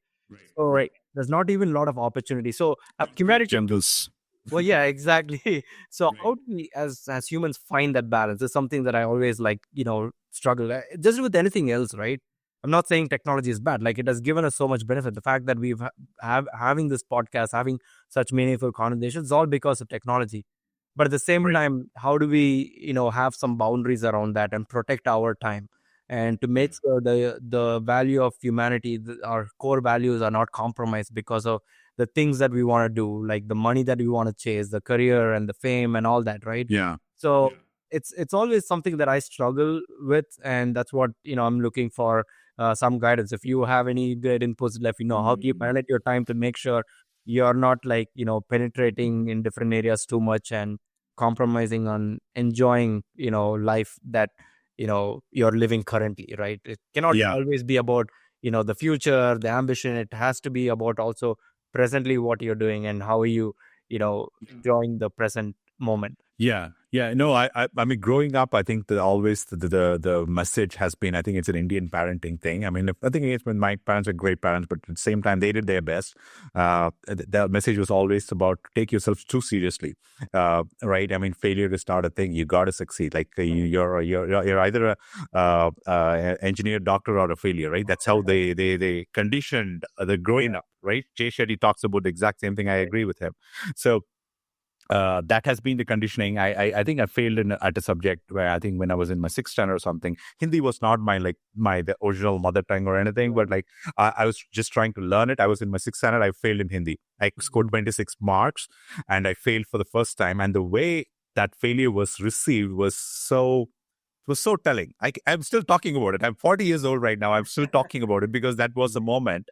So there's not even a lot of opportunity. So humanity, Jungles. well, yeah, exactly. So how do we, as humans, find that balance? Is something that I always like, struggle just with anything else, right? I'm not saying technology is bad. Like it has given us so much benefit. The fact that we've having this podcast, having such meaningful conversations, is all because of technology. But at the same time, how do we, have some boundaries around that and protect our time, and to make sure the value of humanity, our core values, are not compromised because of the things that we want to do, like the money that we want to chase, the career and the fame and all that, right? Yeah. So it's always something that I struggle with, and that's what I'm looking for some guidance. If you have any good inputs, let me know. How do you manage your time to make sure you're not like penetrating in different areas too much and compromising on enjoying life that you're living currently, right? It cannot Yeah. always be about the future, the ambition. It has to be about also presently what you're doing and how are you enjoying the present moment. Yeah. Yeah, no, I mean, growing up, I think that always the message has been, I think it's an Indian parenting thing. I mean, I think it's when my parents are great parents, but at the same time, they did their best. The message was always about take yourself too seriously, right? I mean, failure is not a thing. You got to succeed. Like you're either engineer, doctor, or a failure, right? That's how they conditioned the growing up, right? Jay Shetty talks about the exact same thing. I agree with him. So that has been the conditioning. I think I failed at a subject where I think when I was in my sixth standard or something, Hindi was not the original mother tongue or anything, but like I was just trying to learn it. I was in my sixth standard. I failed in Hindi. I scored 26 marks, and I failed for the first time. And the way that failure was received was so telling. I'm still talking about it. I'm 40 years old right now. I'm still talking about it because that was the moment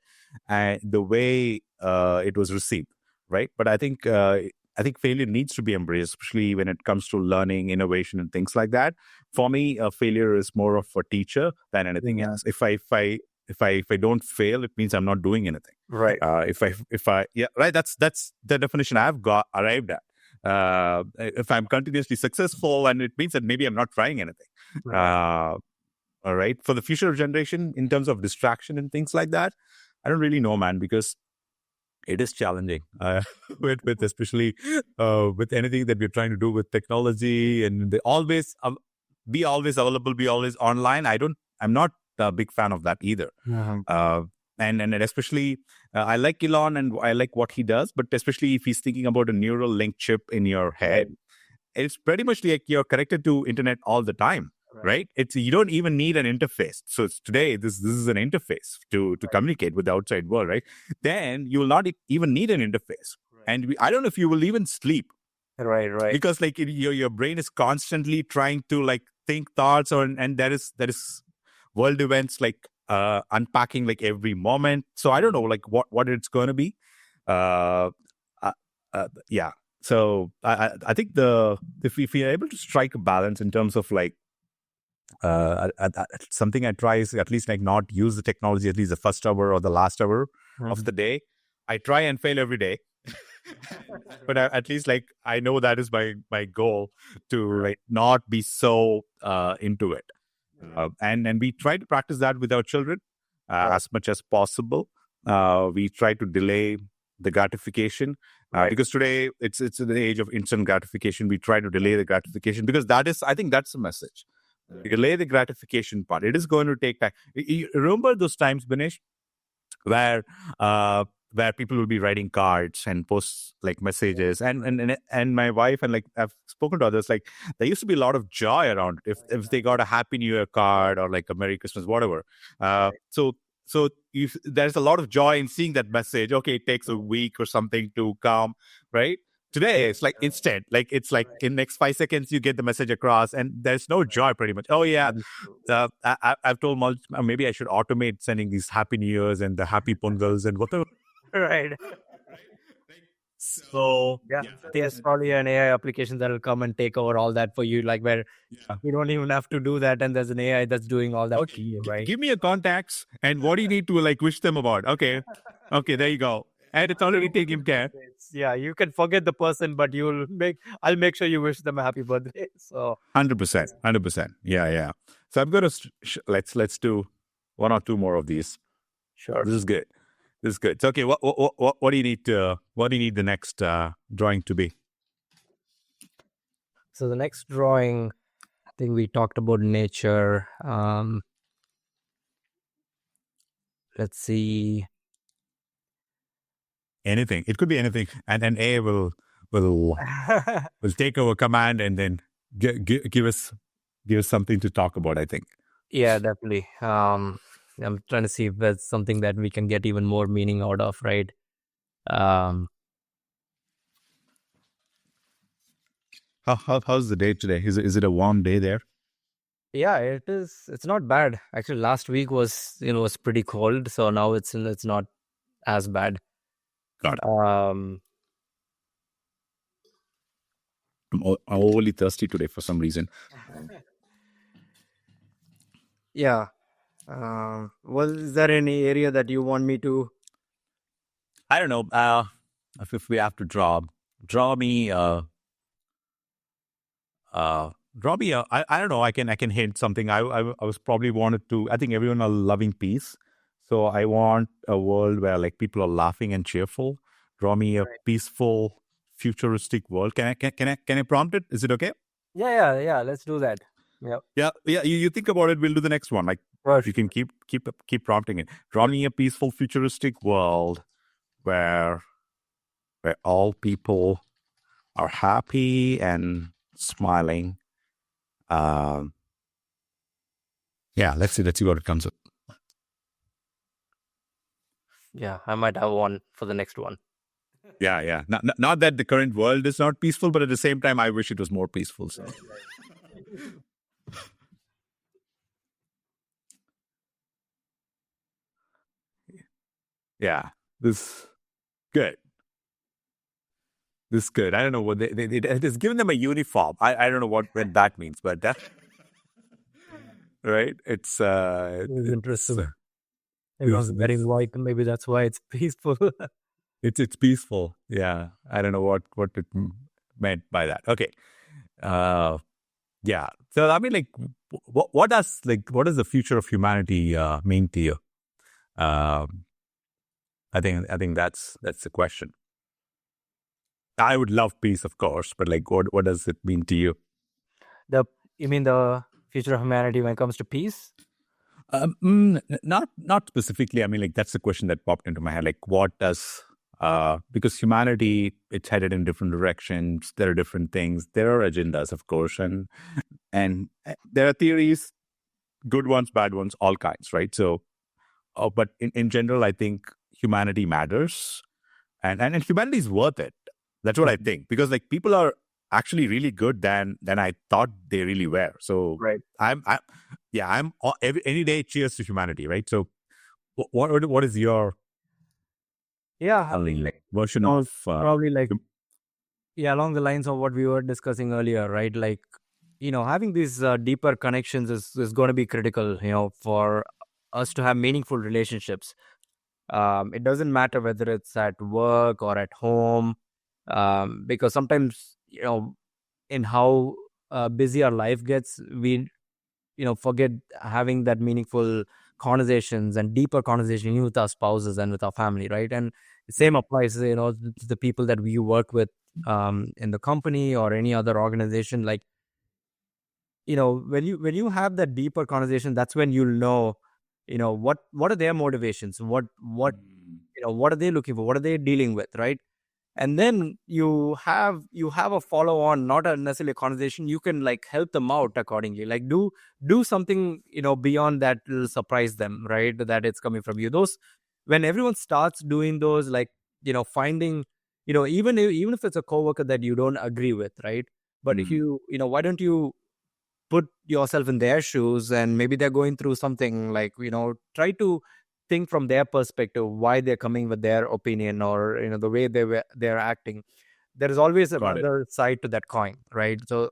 and the way it was received, right? But I think failure needs to be embraced, especially when it comes to learning, innovation, and things like that. For me, failure is more of a teacher than anything else. If I don't fail, it means I'm not doing anything. Right. Yeah, right. That's the definition I've got arrived at. If I'm continuously successful, and it means that maybe I'm not trying anything. Right. All right. For the future generation, in terms of distraction and things like that, I don't really know, man, because it is challenging with especially with anything that we're trying to do with technology, and they always be always available, be always online. I'm not a big fan of that either. And especially I like Elon and I like what he does, but especially if he's thinking about a neural link chip in your head, it's pretty much like you're connected to internet all the time. Right? It's you don't even need an interface. So today, this is an interface to communicate with the outside world, right? Then you will not even need an interface, and I don't know if you will even sleep, Right. because like your brain is constantly trying to like think thoughts, and there is world events like unpacking like every moment. So I don't know like what it's going to be. Yeah. So I think if we are able to strike a balance in terms of like something I try is at least like not use the technology at least the first hour or the last hour of the day. I try and fail every day, but at least like I know that is my goal to like not be so into it, and we try to practice that with our children as much as possible. We try to delay the gratification because today it's the age of instant gratification. We try to delay the gratification because I think that's the message. Delay the gratification part. It is going to take time. You remember those times, Binesh, where people will be writing cards and post like messages, and my wife and like I've spoken to others, like there used to be a lot of joy around it if they got a Happy New Year card or like a Merry Christmas, whatever. So if there's a lot of joy in seeing that message. Okay, it takes a week or something to come, right? Today it's like instant, like it's like in next 5 seconds you get the message across, and there's no joy pretty much. Oh yeah, I've told maybe I should automate sending these Happy New Years and the Happy Pongals and whatever. Right. So Yeah, there's probably an AI application that will come and take over all that for you, like where you don't even have to do that, and there's an AI that's doing all that for you, right? give me your contacts and what do you need to like wish them about. Okay, there you go, and it's already taken care. Yeah, you can forget the person, but I'll make sure you wish them a happy birthday. So 100%. Yeah. So I'm gonna let's do one or two more of these. sure. This is good. So, okay, what do you need the next drawing to be? So the next drawing, I think we talked about nature. Let's see. Anything. It could be anything, and then A will take over command and then give us something to talk about, I think. Yeah, definitely. I'm trying to see if there's something that we can get even more meaning out of, right? How's the day today? Is it a warm day there? Yeah, it is. It's not bad. Actually, last week was pretty cold, so now it's not as bad. Got it. Um, I'm overly thirsty today for some reason. yeah. Well, is there any area that you want me to? I don't know. If we have to draw me Robbie, I don't know. I can hint something. I was probably wanted to. I think everyone are loving peace, so I want a world where like people are laughing and cheerful. Draw me a Right. peaceful, futuristic world. Can I prompt it? Is it okay? Yeah. Let's do that. Yeah, Yeah. You think about it. We'll do the next one. Like for you sure. can keep prompting it. Draw me a peaceful, futuristic world where all people are happy and smiling. Um, yeah. Let's see what it comes up. Yeah, I might have one for the next one. Yeah. Not that the current world is not peaceful, but at the same time, I wish it was more peaceful. So yeah, this good. This good. I don't know what it has given them a uniform. I don't know what that means, but that right. It's It's interesting. Everyone's wearing white, and maybe that's why it's peaceful. it's peaceful. Yeah, I don't know what it meant by that. Okay. Uh, yeah. So I mean, like, what does the future of humanity mean to you? Um, I think that's the question. I would love peace, of course, but like, what does it mean to you? the You mean the future of humanity when it comes to peace? Not specifically. I mean, like that's the question that popped into my head. Like, what does because humanity it's headed in different directions. There are different things. There are agendas, of course, and there are theories, good ones, bad ones, all kinds, right? So, but in general, I think humanity matters, and humanity is worth it. That's what I Mhm. think because like people are actually really good than I thought they really were. So Right. I'm any day cheers to humanity, right? So what is your Yeah, I mean, like, version of probably like, hum- yeah, along the lines of what we were discussing earlier, right? Like, having these deeper connections is going to be critical, for us to have meaningful relationships. It doesn't matter whether it's at work or at home, because sometimes, in how busy our life gets, we forget having that meaningful conversations and deeper conversation with our spouses and with our family, right? And the same applies, to the people that we work with, in the company or any other organization. Like, when you have that deeper conversation, that's when you'll know, what are their motivations, what are they looking for, what are they dealing with, right? And then you have a follow on, not a necessarily a conversation. You can like help them out accordingly, like do something beyond that will surprise them, right? That it's coming from you. Those When everyone starts doing those, like, finding, even if it's a coworker that you don't agree with, right? But if why don't you put yourself in their shoes, and maybe they're going through something, like, try to think from their perspective why they're coming with their opinion, or the way they're acting. There is always got it, another side to that coin, right? So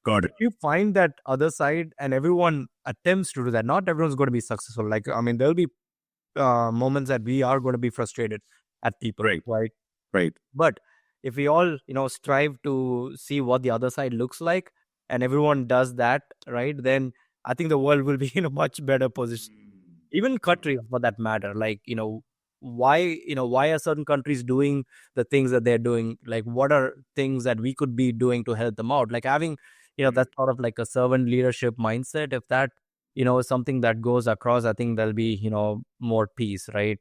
got if it, you find that other side and everyone attempts to do that, not everyone's going to be successful. Like, I mean, there'll be moments that we are going to be frustrated at people, right, right? right, But if we all, strive to see what the other side looks like, and everyone does that, right, then I think the world will be in a much better position. Even countries, for that matter, like, why are certain countries doing the things that they're doing? Like, what are things that we could be doing to help them out? Like, having, that sort of like a servant leadership mindset. If that, is something that goes across, I think there'll be, more peace, right?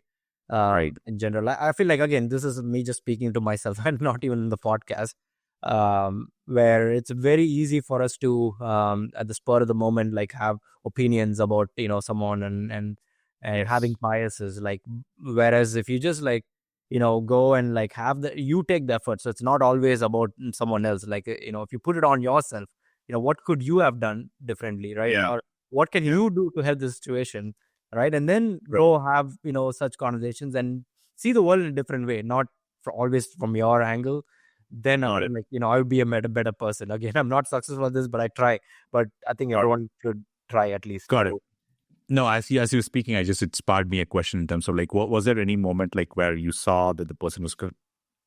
right, In general, I feel like, again, this is me just speaking to myself and not even in the podcast, where it's very easy for us to, at the spur of the moment, like, have opinions about, someone, and yes, having biases, like, whereas if you just, like, go and, like, you take the effort, so it's not always about someone else. Like, if you put it on yourself, what could you have done differently, right? yeah, Or what can yeah, you do to help the situation, right? And then right, go have, such conversations and see the world in a different way, not always from your angle. Then I got feel it, like, I would be a better person. Again, I'm not successful at this, but I try. But I think got it, everyone should try, at least. got it. So, No, as you were speaking, it sparked me a question in terms of like, what was there any moment like where you saw that the person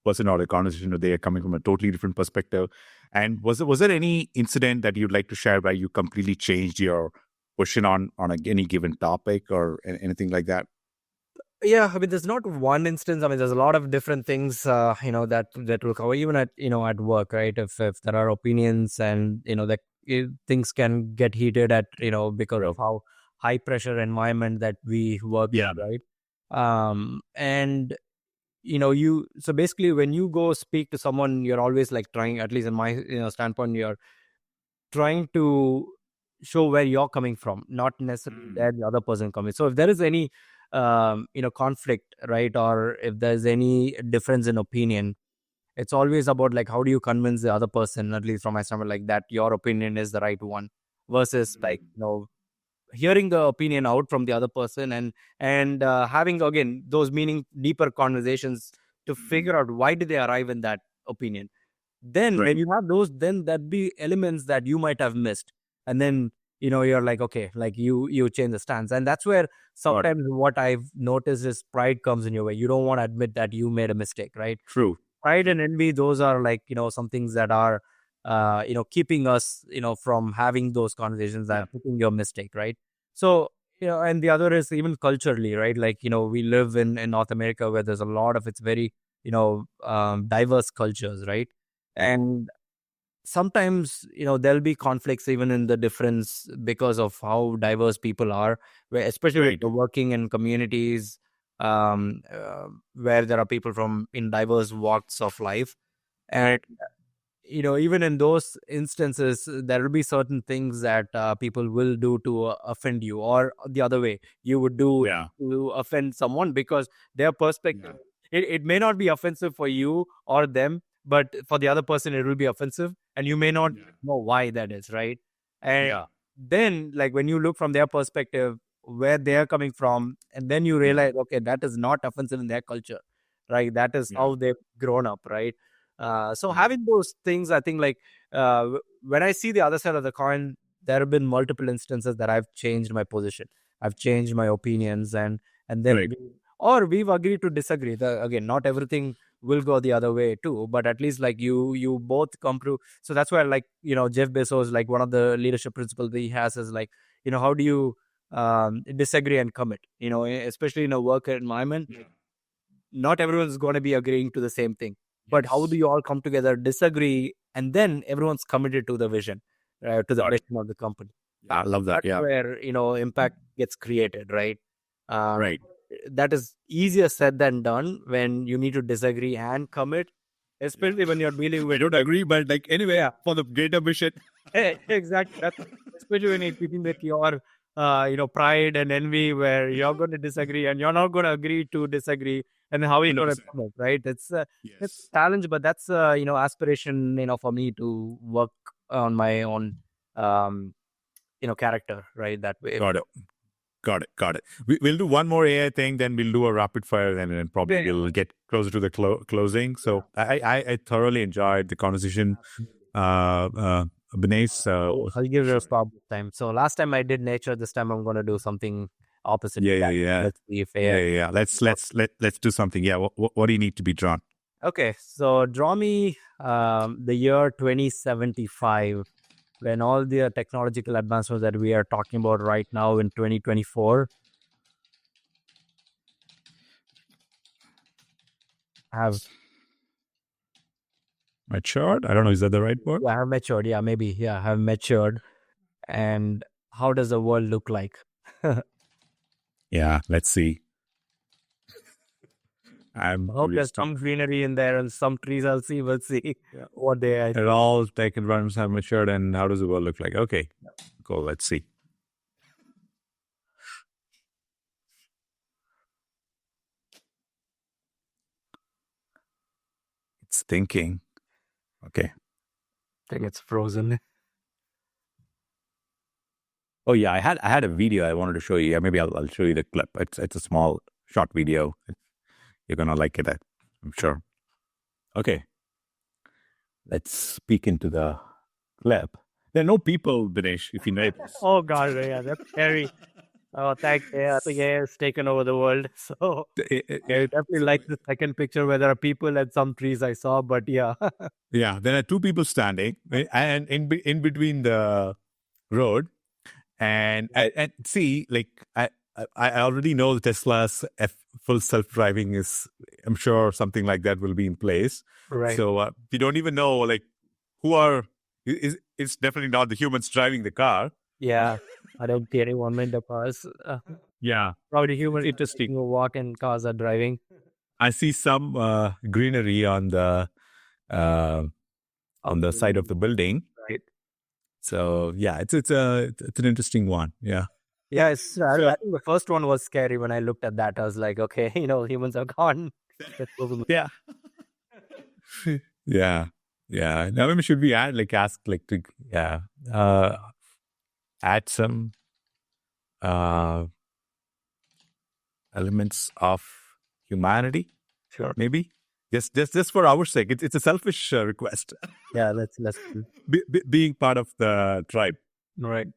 person or a conversation where they are coming from a totally different perspective. And was there any incident that you'd like to share where you completely changed your question on any given topic or anything like that? Yeah, I mean, there's not one instance. I mean, there's a lot of different things, that will cover even at at work, right? If there are opinions and that things can get heated at because of how high pressure environment that we work in, right? And you so basically when you go speak to someone, you're always like trying, at least in my standpoint, you're trying to show where you're coming from, not necessarily where the other person coming. So if there is any conflict, right, or if there's any difference in opinion, it's always about like how do you convince the other person, at least from my standpoint, like that your opinion is the right one, versus like hearing the opinion out from the other person, and having again those meaning deeper conversations to figure out why did they arrive in that opinion. Then when you have those, then that be elements that you might have missed, and then you're like, okay, like you change the stance. And that's where sometimes what I've noticed is pride comes in your way. You don't want to admit that you made a mistake, right? True. Pride and envy, those are like some things that are keeping us from having those conversations and putting your mistake, right? So and the other is even culturally, right? Like we live in North America, where there's a lot of, it's very diverse cultures, right? And sometimes there'll be conflicts even in the difference because of how diverse people are, where especially when you're working in communities where there are people from in diverse walks of life. And even in those instances, there will be certain things that people will do to offend you, or the other way, you would do to offend someone because their perspective, it may not be offensive for you or them, but for the other person it will be offensive, and you may not know why that is, right? And then like when you look from their perspective, where they're coming from, and then you realize, okay, that is not offensive in their culture, right? That is how they've grown up, right? So having those things, I think, like when I see the other side of the coin, there have been multiple instances that I've changed my position, I've changed my opinions, and then or we've agreed to disagree. Again, not everything will go the other way too, but at least like you both come through. So that's why, like Jeff Bezos, like one of the leadership principles that he has is like, how do you disagree and commit, especially in a work environment. Not everyone's going to be agreeing to the same thing, but how do you all come together, disagree, and then everyone's committed to the vision, to the mission of the company. I love that. That's where impact gets created, right? That is easier said than done when you need to disagree and commit, especially when you're dealing with. I don't agree, but like anyway, for the greater mission. Exactly. That's, especially when you're dealing with your pride and envy, where you're going to disagree and you're not going to agree to disagree, and how are you going to come up, right? It's a challenge, but that's aspiration for me to work on my own character, right? That way. Got it. We'll do one more AI thing, then we'll do a rapid fire, and then probably we'll get closer to the closing. So I thoroughly enjoyed the conversation, Binesh. I'll give it a stop this time. So last time I did nature, this time I'm going to do something opposite. Let's see if AI. Let's do something. Yeah. What do you need to be drawn? Okay, so draw me the year 2075, when all the technological advancements that we are talking about right now in 2024 have matured. I don't know. Is that the right word? Yeah, have matured. Yeah, maybe. Yeah, have matured. And how does the world look like? Yeah, let's see. I hope there's some greenery in there and some trees. We'll see what they are. It all tech environments have matured, and how does the world look like? Okay, cool. Let's see. It's thinking. Okay. I think it's frozen. Oh yeah, I had a video I wanted to show you. Yeah, maybe I'll show you the clip. It's a small short video. You're gonna like it, I'm sure. Okay. Let's speak into the clip. There are no people, Binesh, if you know this. Oh God, yeah, that's scary. Oh, thanks. Yeah, I think AI has taken over the world. So I definitely like the second picture where there are people and some trees I saw. But yeah, Yeah, there are two people standing, and in between the road, and see, like I already know Tesla's full self driving is. I'm sure something like that will be in place. right. So we don't even know like who are. It's definitely not the humans driving the car. Yeah, I don't see anyone in the cars. Yeah, Probably it's humans are interesting. taking a walk and cars are driving. I see some greenery uh, on the side of the building. Right. So yeah, it's an interesting one. Yeah. Yeah, I think the first one was scary when I looked at that. I was like, okay, humans are gone. Let's go to Yeah. Yeah. Yeah. Now, maybe should we ask, to, yeah, add some uh, elements of humanity, Sure. maybe? Just for our sake. It's a selfish request, Yeah, let's being part of the tribe. right.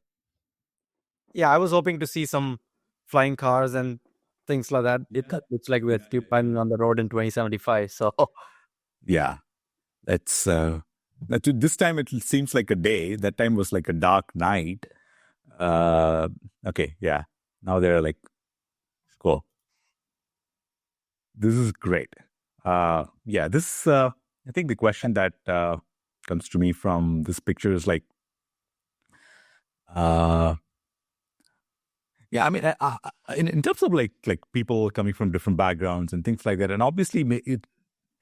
Yeah, I was hoping to see some flying cars and things like that. It looks like we're still planning on the road in 2075. So Yeah. That's, this time it seems like a day. That time was like a dark night. Okay. Yeah. Now they're like, cool. This is great. Yeah, this I think the question that comes to me from this picture is like, yeah, I mean, in terms of like people coming from different backgrounds and things like that, and obviously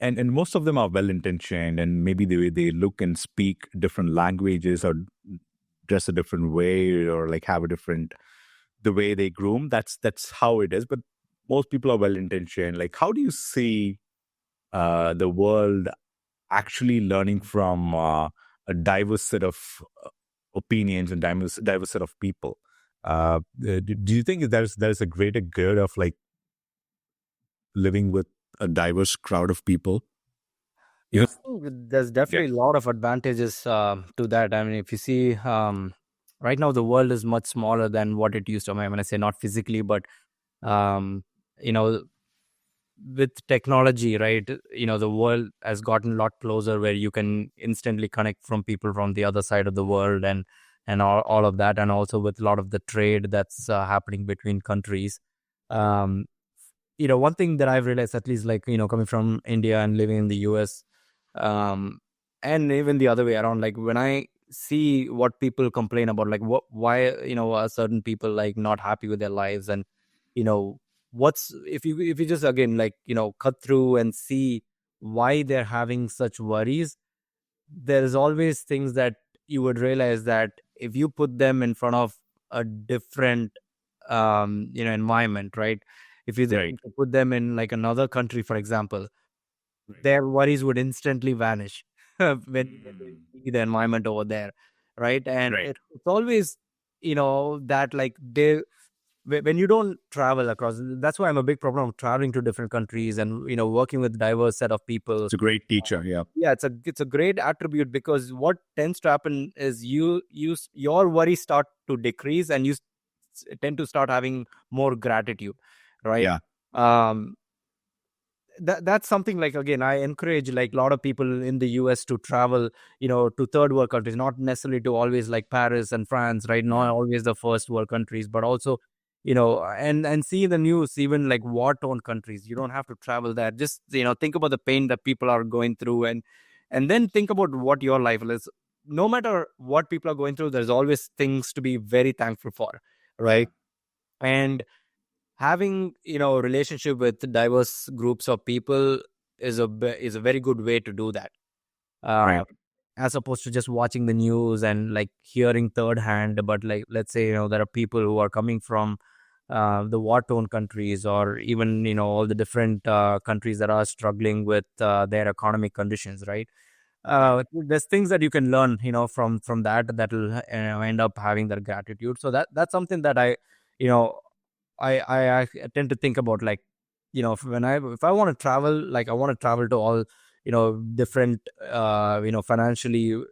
and most of them are well intentioned, and maybe they look and speak different languages or dress a different way or like have a different the way they groom. That's how it is. But most people are well intentioned. Like, how do you see the world actually learning from a diverse set of opinions and diverse set of people? Do you think there's a greater good of like living with a diverse crowd of people? I Yes. think there's Yeah. definitely a lot of advantages to that. I mean, if you see, right now the world is much smaller than what it used to. I mean, when I say not physically, but um, you know, with technology, right? The world has gotten a lot closer where you can instantly connect from people from the other side of the world and all of that, and also with a lot of the trade that's happening between countries. Um, one thing that I've realized, at least like, coming from India and living in the US, um, and even the other way around, like when I see what people complain about, like why, are certain people like not happy with their lives, and, you know, what's, if you just again, like, cut through and see why they're having such worries, there's always things that you would realize that if you put them in front of a different environment, right? If you Right. put them in like another country, for example, their worries would instantly vanish when they see the environment over there, right? And Right. it's always, that like when you don't travel across, that's why I'm a big problem of traveling to different countries and, working with diverse set of people. It's a great teacher. Yeah. Yeah, it's a great attribute, because what tends to happen is your worries start to decrease, and you tend to start having more gratitude, right? Yeah. um that's something, like, again, I encourage like a lot of people in the US to travel, to third world countries, not necessarily to always like Paris and France, right? Not always the first world countries, but also, and see the news, even like war torn countries. You don't have to travel there. Just, think about the pain that people are going through, and then think about what your life is. No matter what people are going through, there's always things to be very thankful for, right? And having, relationship with diverse groups of people is a very good way to do that, Right. uh, as opposed to just watching the news and like hearing third hand. But like, let's say, there are people who are coming from the war torn countries, or even, all the different countries that are struggling with their economic conditions, right? There's things that you can learn, from that will end up having that gratitude. So that's something that you know I tend to think about, like, if I want to travel, like I want to travel to all, different financially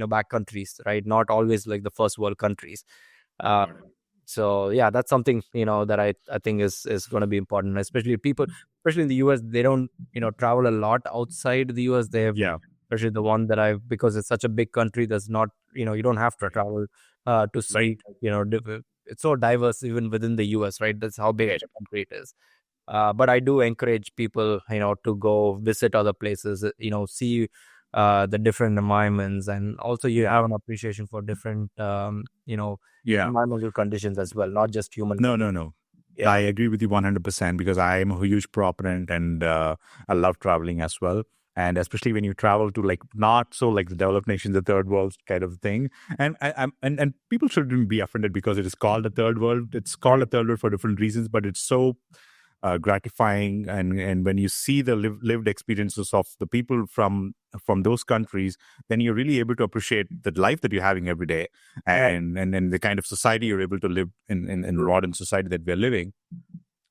back countries, right? Not always like the first world countries. uh, So yeah, that's something, that I think is going to be important, especially people, especially in the US. They don't, travel a lot outside the US. They have, Yeah. especially the one that because it's such a big country. There's not, you don't have to Right. travel to Right. see, it's so diverse even within the US, right? That's how big Right. the country it is. But I do encourage people, to go visit other places, see the different environments, and also you have an appreciation for different, Yeah. environmental conditions as well, not just human No, conditions. no, no. Yeah, I agree with you 100% because I am a huge proponent and I love traveling as well. And especially when you travel to like not so like the developed nations, the third world kind of thing. And and people shouldn't be offended because it is called a third world. It's called a third world for different reasons, but it's so gratifying. And when you see the lived experiences of the people from those countries, then you're really able to appreciate the life that you're having every day, right. and the kind of society you're able to live in the modern society that we're living.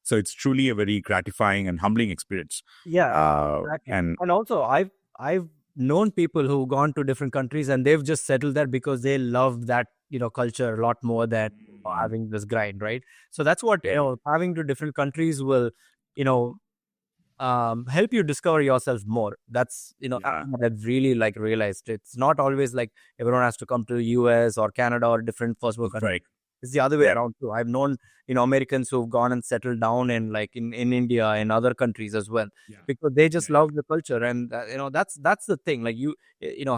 So it's truly a very gratifying and humbling experience. Yeah, exactly. And And also, I've known people who've gone to different countries and they've just settled there because they love that, culture a lot more than having this grind, right? So that's what, yeah, having to different countries will, you know, help you discover yourself more. That's, yeah, something that I've really like realized. It's not always like everyone has to come to US or Canada or different first world countries. right, It's the other way yeah, around too. I've known, Americans who've gone and settled down in like in India and other countries as well, yeah, because they just yeah, yeah, love the culture. And that's the thing. Like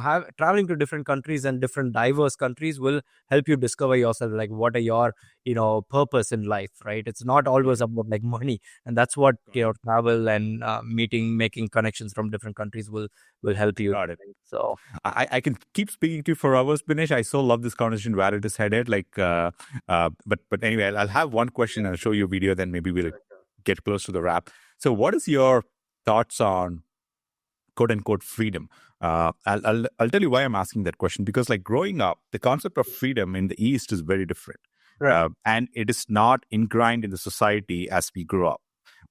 have traveling to different countries and different diverse countries will help you discover yourself. Like what are your purpose in life, right? It's not yeah. always about like money, and that's what Got it. travel and making connections from different countries will help you. Got it. So I can keep speaking to you for hours, Binesh. I so love this conversation where it is headed. Like, but anyway, I'll have one question. I'll show you a video, then maybe we'll get close to the wrap. So, what is your thoughts on quote unquote freedom? I'll tell you why I'm asking that question because, like, growing up, the concept of freedom in the East is very different, right, and it is not ingrained in the society as we grow up,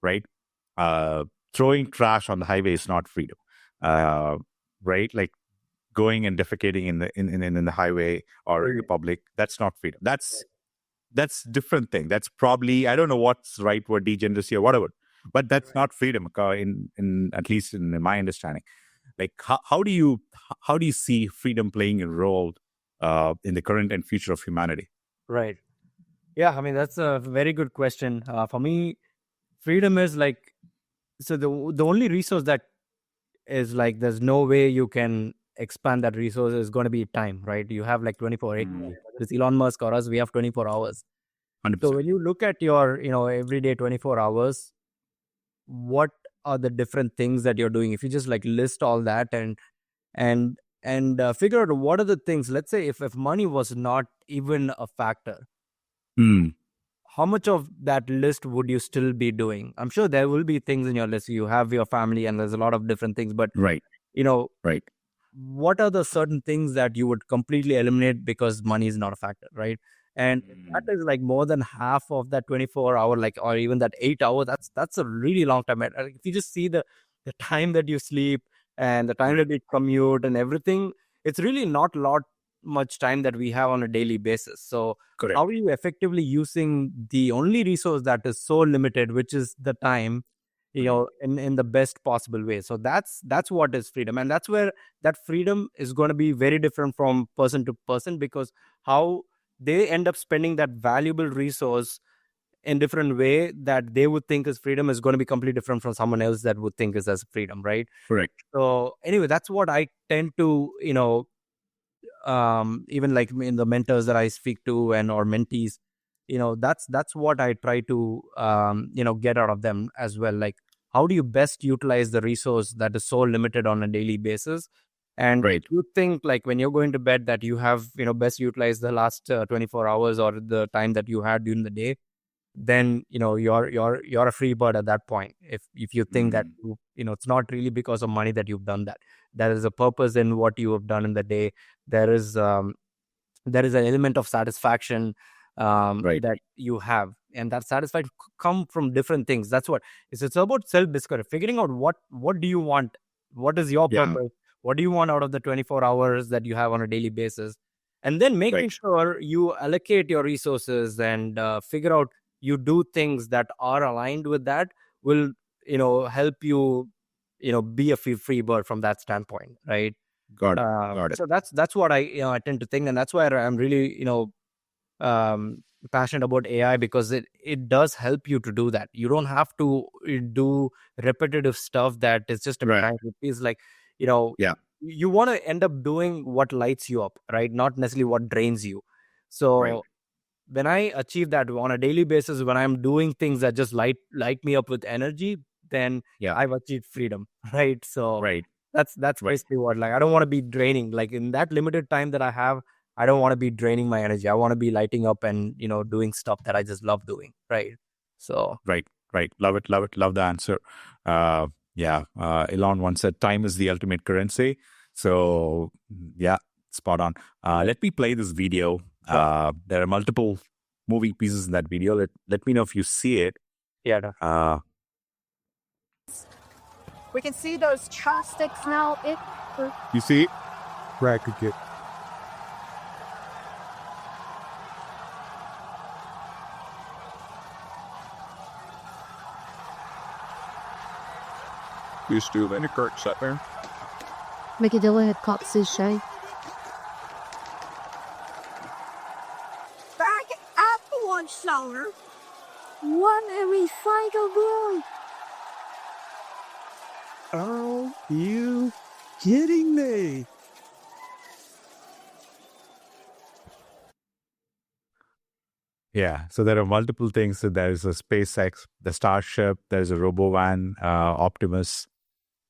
right? Uh, Throwing trash on the highway is not freedom, uh, right? Like going and defecating in the highway or in the public, that's not freedom. That's different thing. That's probably, I don't know what's right word, degeneracy or whatever, but that's not freedom in at least in my understanding. Like how do you see freedom playing a role in the current and future of humanity? right. Yeah, I mean that's a very good question. For me, freedom is like, so the only resource that is like there's no way you can expand that resource is going to be time, right? You have like 24 hours. Whether it's Elon Musk or us, we have 24 hours. So 100%. when you look at your everyday 24 hours, what are the different things that you're doing? If you just like list all that and figure out what are the things. Let's say if money was not even a factor, Mm, how much of that list would you still be doing? I'm sure there will be things in your list. You have your family and there's a lot of different things, but right, you know right. what are the certain things that you would completely eliminate because money is not a factor, right? And that Mm, is like more than half of that 24-hour, like, or even that 8 hour. That's a really long time. And if you just see the time that you sleep and the time right, that you commute and everything, it's really not lot much time that we have on a daily basis. So how correct. are you effectively using the only resource that is so limited, which is the time, Right, in the best possible way? So that's what is freedom, and that's where that freedom is going to be very different from person to person, because how they end up spending that valuable resource in different way that they would think is freedom is going to be completely different from someone else that would think is as freedom, right? correct. So anyway, that's what I tend to even like in the mentors that I speak to and or mentees, that's what I try to get out of them as well. Like, how do you best utilize the resource that is so limited on a daily basis? And if Right. you think like when you're going to bed that you have best utilized the last 24 hours or the time that you had during the day, then you're a free bird at that point. If you think that Mm, it's not really because of money that you've done that, there is a purpose in what you have done in the day. There is an element of satisfaction right. that you have, and that satisfaction come from different things. That's what it's about. Self discovery, figuring out what do you want, what is your Yeah. purpose, what do you want out of the 24 hours that you have on a daily basis, and then making Right. sure you allocate your resources and figure out you do things that are aligned with that will help you be a free bird from that standpoint, right? Got it. Got it. So that's what I tend to think, and that's why I'm really passionate about AI, because it does help you to do that. You don't have to do repetitive stuff that is just a Right. grind. It feels like you know Yeah. you want to end up doing what lights you up, right? Not necessarily what drains you. Right. So when I achieve that on a daily basis, when I'm doing things that just light me up with energy, then Yeah. I've achieved freedom, right? So Right. that's Right. basically what, like, I don't want to be draining, like in that limited time that I have. I don't want to be draining my energy. I want to be lighting up and doing stuff that I just love doing, right? So Right. Right. Love it. Love it. Love the answer. Yeah. Elon once said, "Time is the ultimate currency." So yeah, spot on. Let me play this video. sure. There are multiple moving pieces in that video. Let me know if you see it. Yeah. We can see those chopsticks now. You see? Right, good get. You still in a Kurt Sutler? Micadilla had caught sushi. Back up one shoulder. One every cycle boy. Are you kidding me? Yeah. So there are multiple things. So there's a SpaceX, the Starship, there's a RoboVan, Optimus,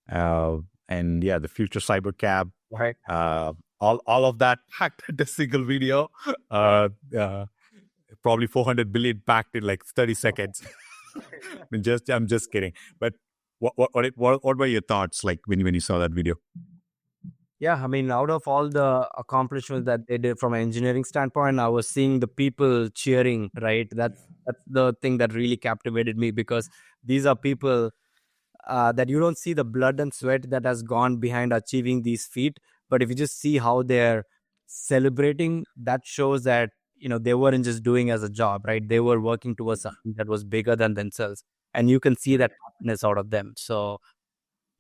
and yeah, the future cybercab. Right. All of that packed into a single video. Probably 400 billion packed in like 30 seconds. I'm just kidding. But what were your thoughts like when you saw that video? Yeah, I mean, out of all the accomplishments that they did from an engineering standpoint, I was seeing the people cheering, right? That's the thing that really captivated me, because these are people that you don't see the blood and sweat that has gone behind achieving these feat. But if you just see how they're celebrating, that shows that they weren't just doing as a job, right? They were working towards something that was bigger than themselves, and you can see that happiness out of them. So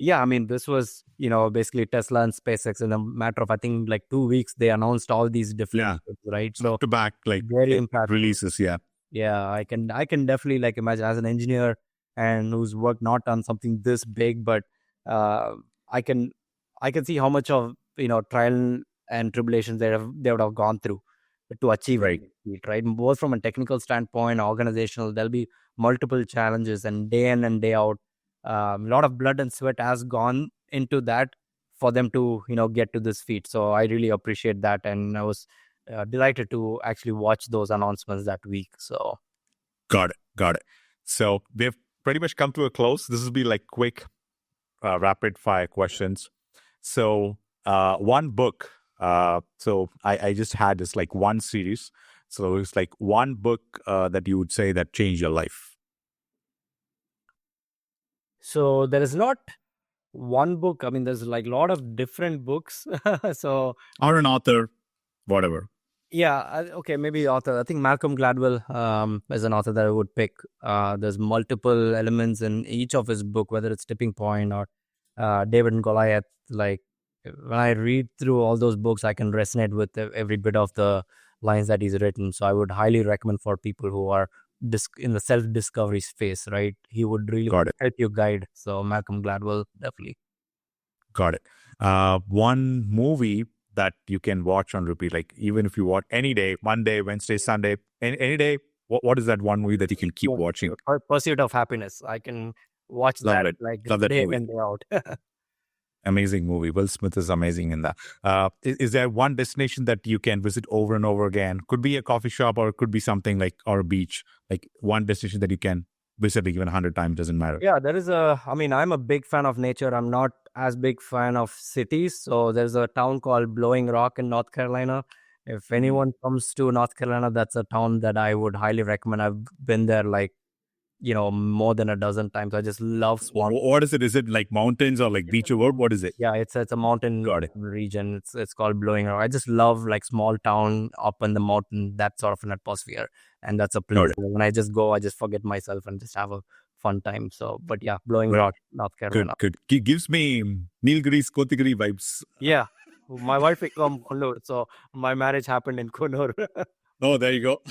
yeah, I mean, this was basically Tesla and SpaceX in a matter of, I think, like 2 weeks. They announced all these different things, right? So Back to back, like very impactful releases. Yeah. Yeah, I can definitely like imagine, as an engineer and who's worked not on something this big, but uh, I can I can see how much of trial and tribulations they would have gone through to achieve Right. it, right? Both from a technical standpoint, organizational, there'll be multiple challenges, and day in and day out, a lot of blood and sweat has gone into that for them to get to this feat. So I really appreciate that, and I was delighted to actually watch those announcements that week. So Got it. Got it. So we've pretty much come to a close. This will be like quick, rapid fire questions. So one book. So I just had this like one series. So it's like one book that you would say that changed your life. so there is not one book. I mean, there's like a lot of different books. So Or an author, whatever. yeah, okay, maybe author. I think Malcolm Gladwell is an author that I would pick. There's multiple elements in each of his book, whether it's Tipping Point or David and Goliath. Like, when I read through all those books, I can resonate with every bit of the lines that he's written. So I would highly recommend for people who are in the self-discovery space, right? He would really Got it. help you guide. So Malcolm Gladwell, definitely. Got it. One movie that you can watch on repeat, like even if you watch any day, Monday, Wednesday, Sunday, any day, what is that one movie that you can keep watching? Pursuit of Happiness. I can watch Love that it. like Love that day movie. in, day out. Amazing movie. Will Smith is amazing in that. Is there one destination that you can visit over and over again? Could be a coffee shop, or it could be something like, or a beach. Like one destination that you can visit even 100 times, doesn't matter. Yeah, I mean, I'm a big fan of nature. I'm not as big fan of cities. So there's a town called Blowing Rock in North Carolina. If anyone comes to North Carolina, that's a town that I would highly recommend. I've been there like more than a dozen times. I just love small. What is it? Is it like mountains or like beach or what is it? Yeah, it's a mountain Got it. region. It's called Blowing Rock. I just love like small town up in the mountain, that sort of an atmosphere, and that's a place it. where when I just go, I just forget myself and just have a fun time. So, but yeah, Blowing Right. Rock, North Good, Carolina. good. Gives me Nilgiris, Kotigiri vibes. Yeah, my wife is from Kannur, so my marriage happened in Kannur. Oh, there you go.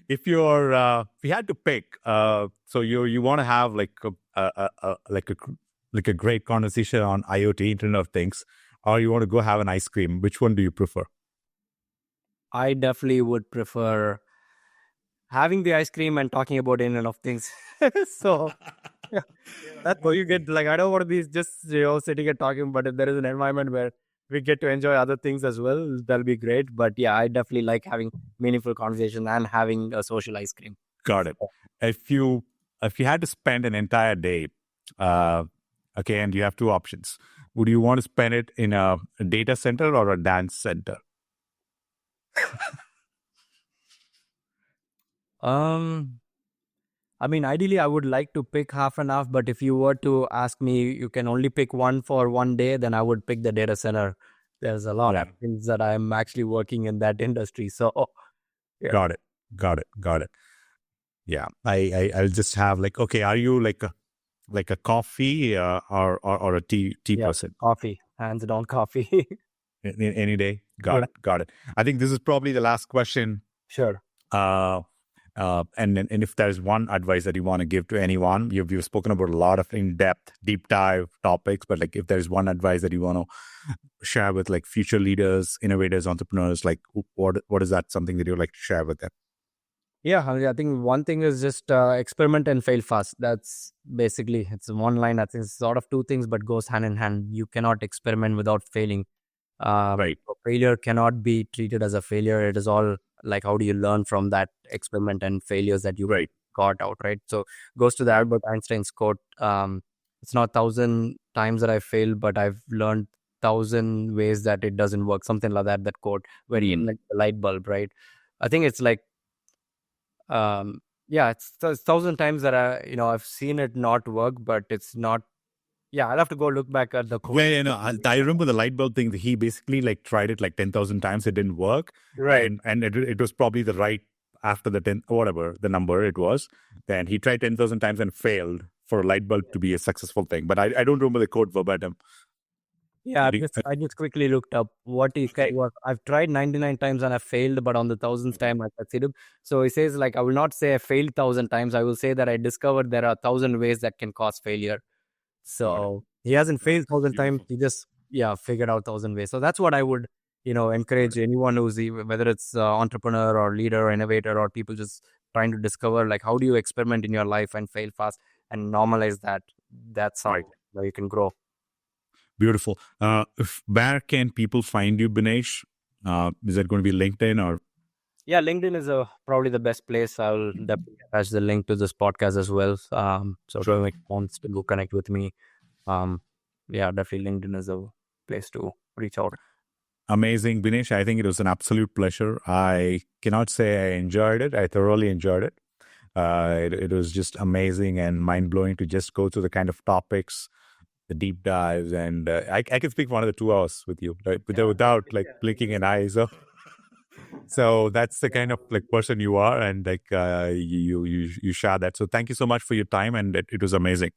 If you had to pick, so you want to have like a great conversation on IoT, Internet of Things, or you want to go have an ice cream, which one do you prefer? I definitely would prefer having the ice cream and talking about Internet of Things. So yeah, that's how you get, like, I don't want to be just sitting and talking, but if there is an environment where we get to enjoy other things as well, that'll be great. But yeah, I definitely like having meaningful conversation and having a social ice cream. Got it. If you had to spend an entire day, okay, and you have two options, would you want to spend it in a data center or a dance center? I mean, ideally, I would like to pick half and half, but if you were to ask me, you can only pick one for one day, then I would pick the data center. There's a lot of things that I'm actually working in that industry. So, yeah. Got it. Yeah, I'll just have like, okay, are you like a coffee or a tea person? Coffee, hands down coffee. Any day. Got it. I think this is probably the last question. Sure. And if there's one advice that you want to give to anyone, you've spoken about a lot of in-depth, deep dive topics, but like if there's one advice that you want to share with like future leaders, innovators, entrepreneurs, like what is that something that you like to share with them? Yeah, I think one thing is just experiment and fail fast. That's basically, it's one line. I think it's sort of two things, but goes hand in hand. You cannot experiment without failing. Right. Failure cannot be treated as a failure. It is all like, how do you learn from that experiment and failures that you got out, right? So goes to the Albert Einstein's quote. It's not 1,000 times that I failed, but I've learned 1,000 ways that it doesn't work. Something like that. That quote, very like the light bulb, right? I think it's like, it's 1,000 times that I've seen it not work, but it's not. Yeah, I'll have to go look back at the quote. Well, I remember the light bulb thing. He basically like tried it like 10,000 times. It didn't work. Right. And it was probably the right after the 10, whatever the number it was. Then he tried 10,000 times and failed for a light bulb to be a successful thing. But I don't remember the quote verbatim. Yeah, I just quickly looked up what he said was, I've tried 99 times and I failed, but on the 1,000th time I succeeded. So he says, like, I will not say I failed 1,000 times. I will say that I discovered there are 1,000 ways that can cause failure. So he hasn't failed 1,000 times. He just figured out 1,000 ways. So that's what I would encourage anyone who's, whether it's entrepreneur or leader or innovator or people just trying to discover, like, how do you experiment in your life and fail fast and normalize that. That's how you can grow. Beautiful. Where can people find you, Binesh? Is that going to be LinkedIn or? Yeah, LinkedIn is probably the best place. I'll definitely attach the link to this podcast as well. So if anyone wants to go connect with me, definitely LinkedIn is a place to reach out. Amazing, Binesh. I think it was an absolute pleasure. I cannot say I enjoyed it. I thoroughly enjoyed it. It was just amazing and mind-blowing to just go through the kind of topics, the deep dives, and I can speak for another 2 hours with you, right? Without like blinking an eye. So that's the kind of like person you are, and like you share that. So thank you so much for your time, and it was amazing.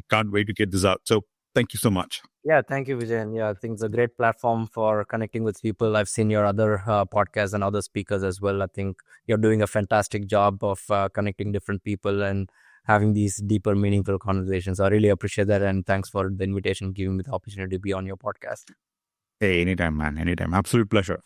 Can't wait to get this out. So thank you so much. Yeah, thank you, Vijayan. Yeah, I think it's a great platform for connecting with people. I've seen your other podcasts and other speakers as well. I think you're doing a fantastic job of connecting different people and having these deeper, meaningful conversations. I really appreciate that, and thanks for the invitation, giving me the opportunity to be on your podcast. Hey, anytime, man. Anytime. Absolute pleasure.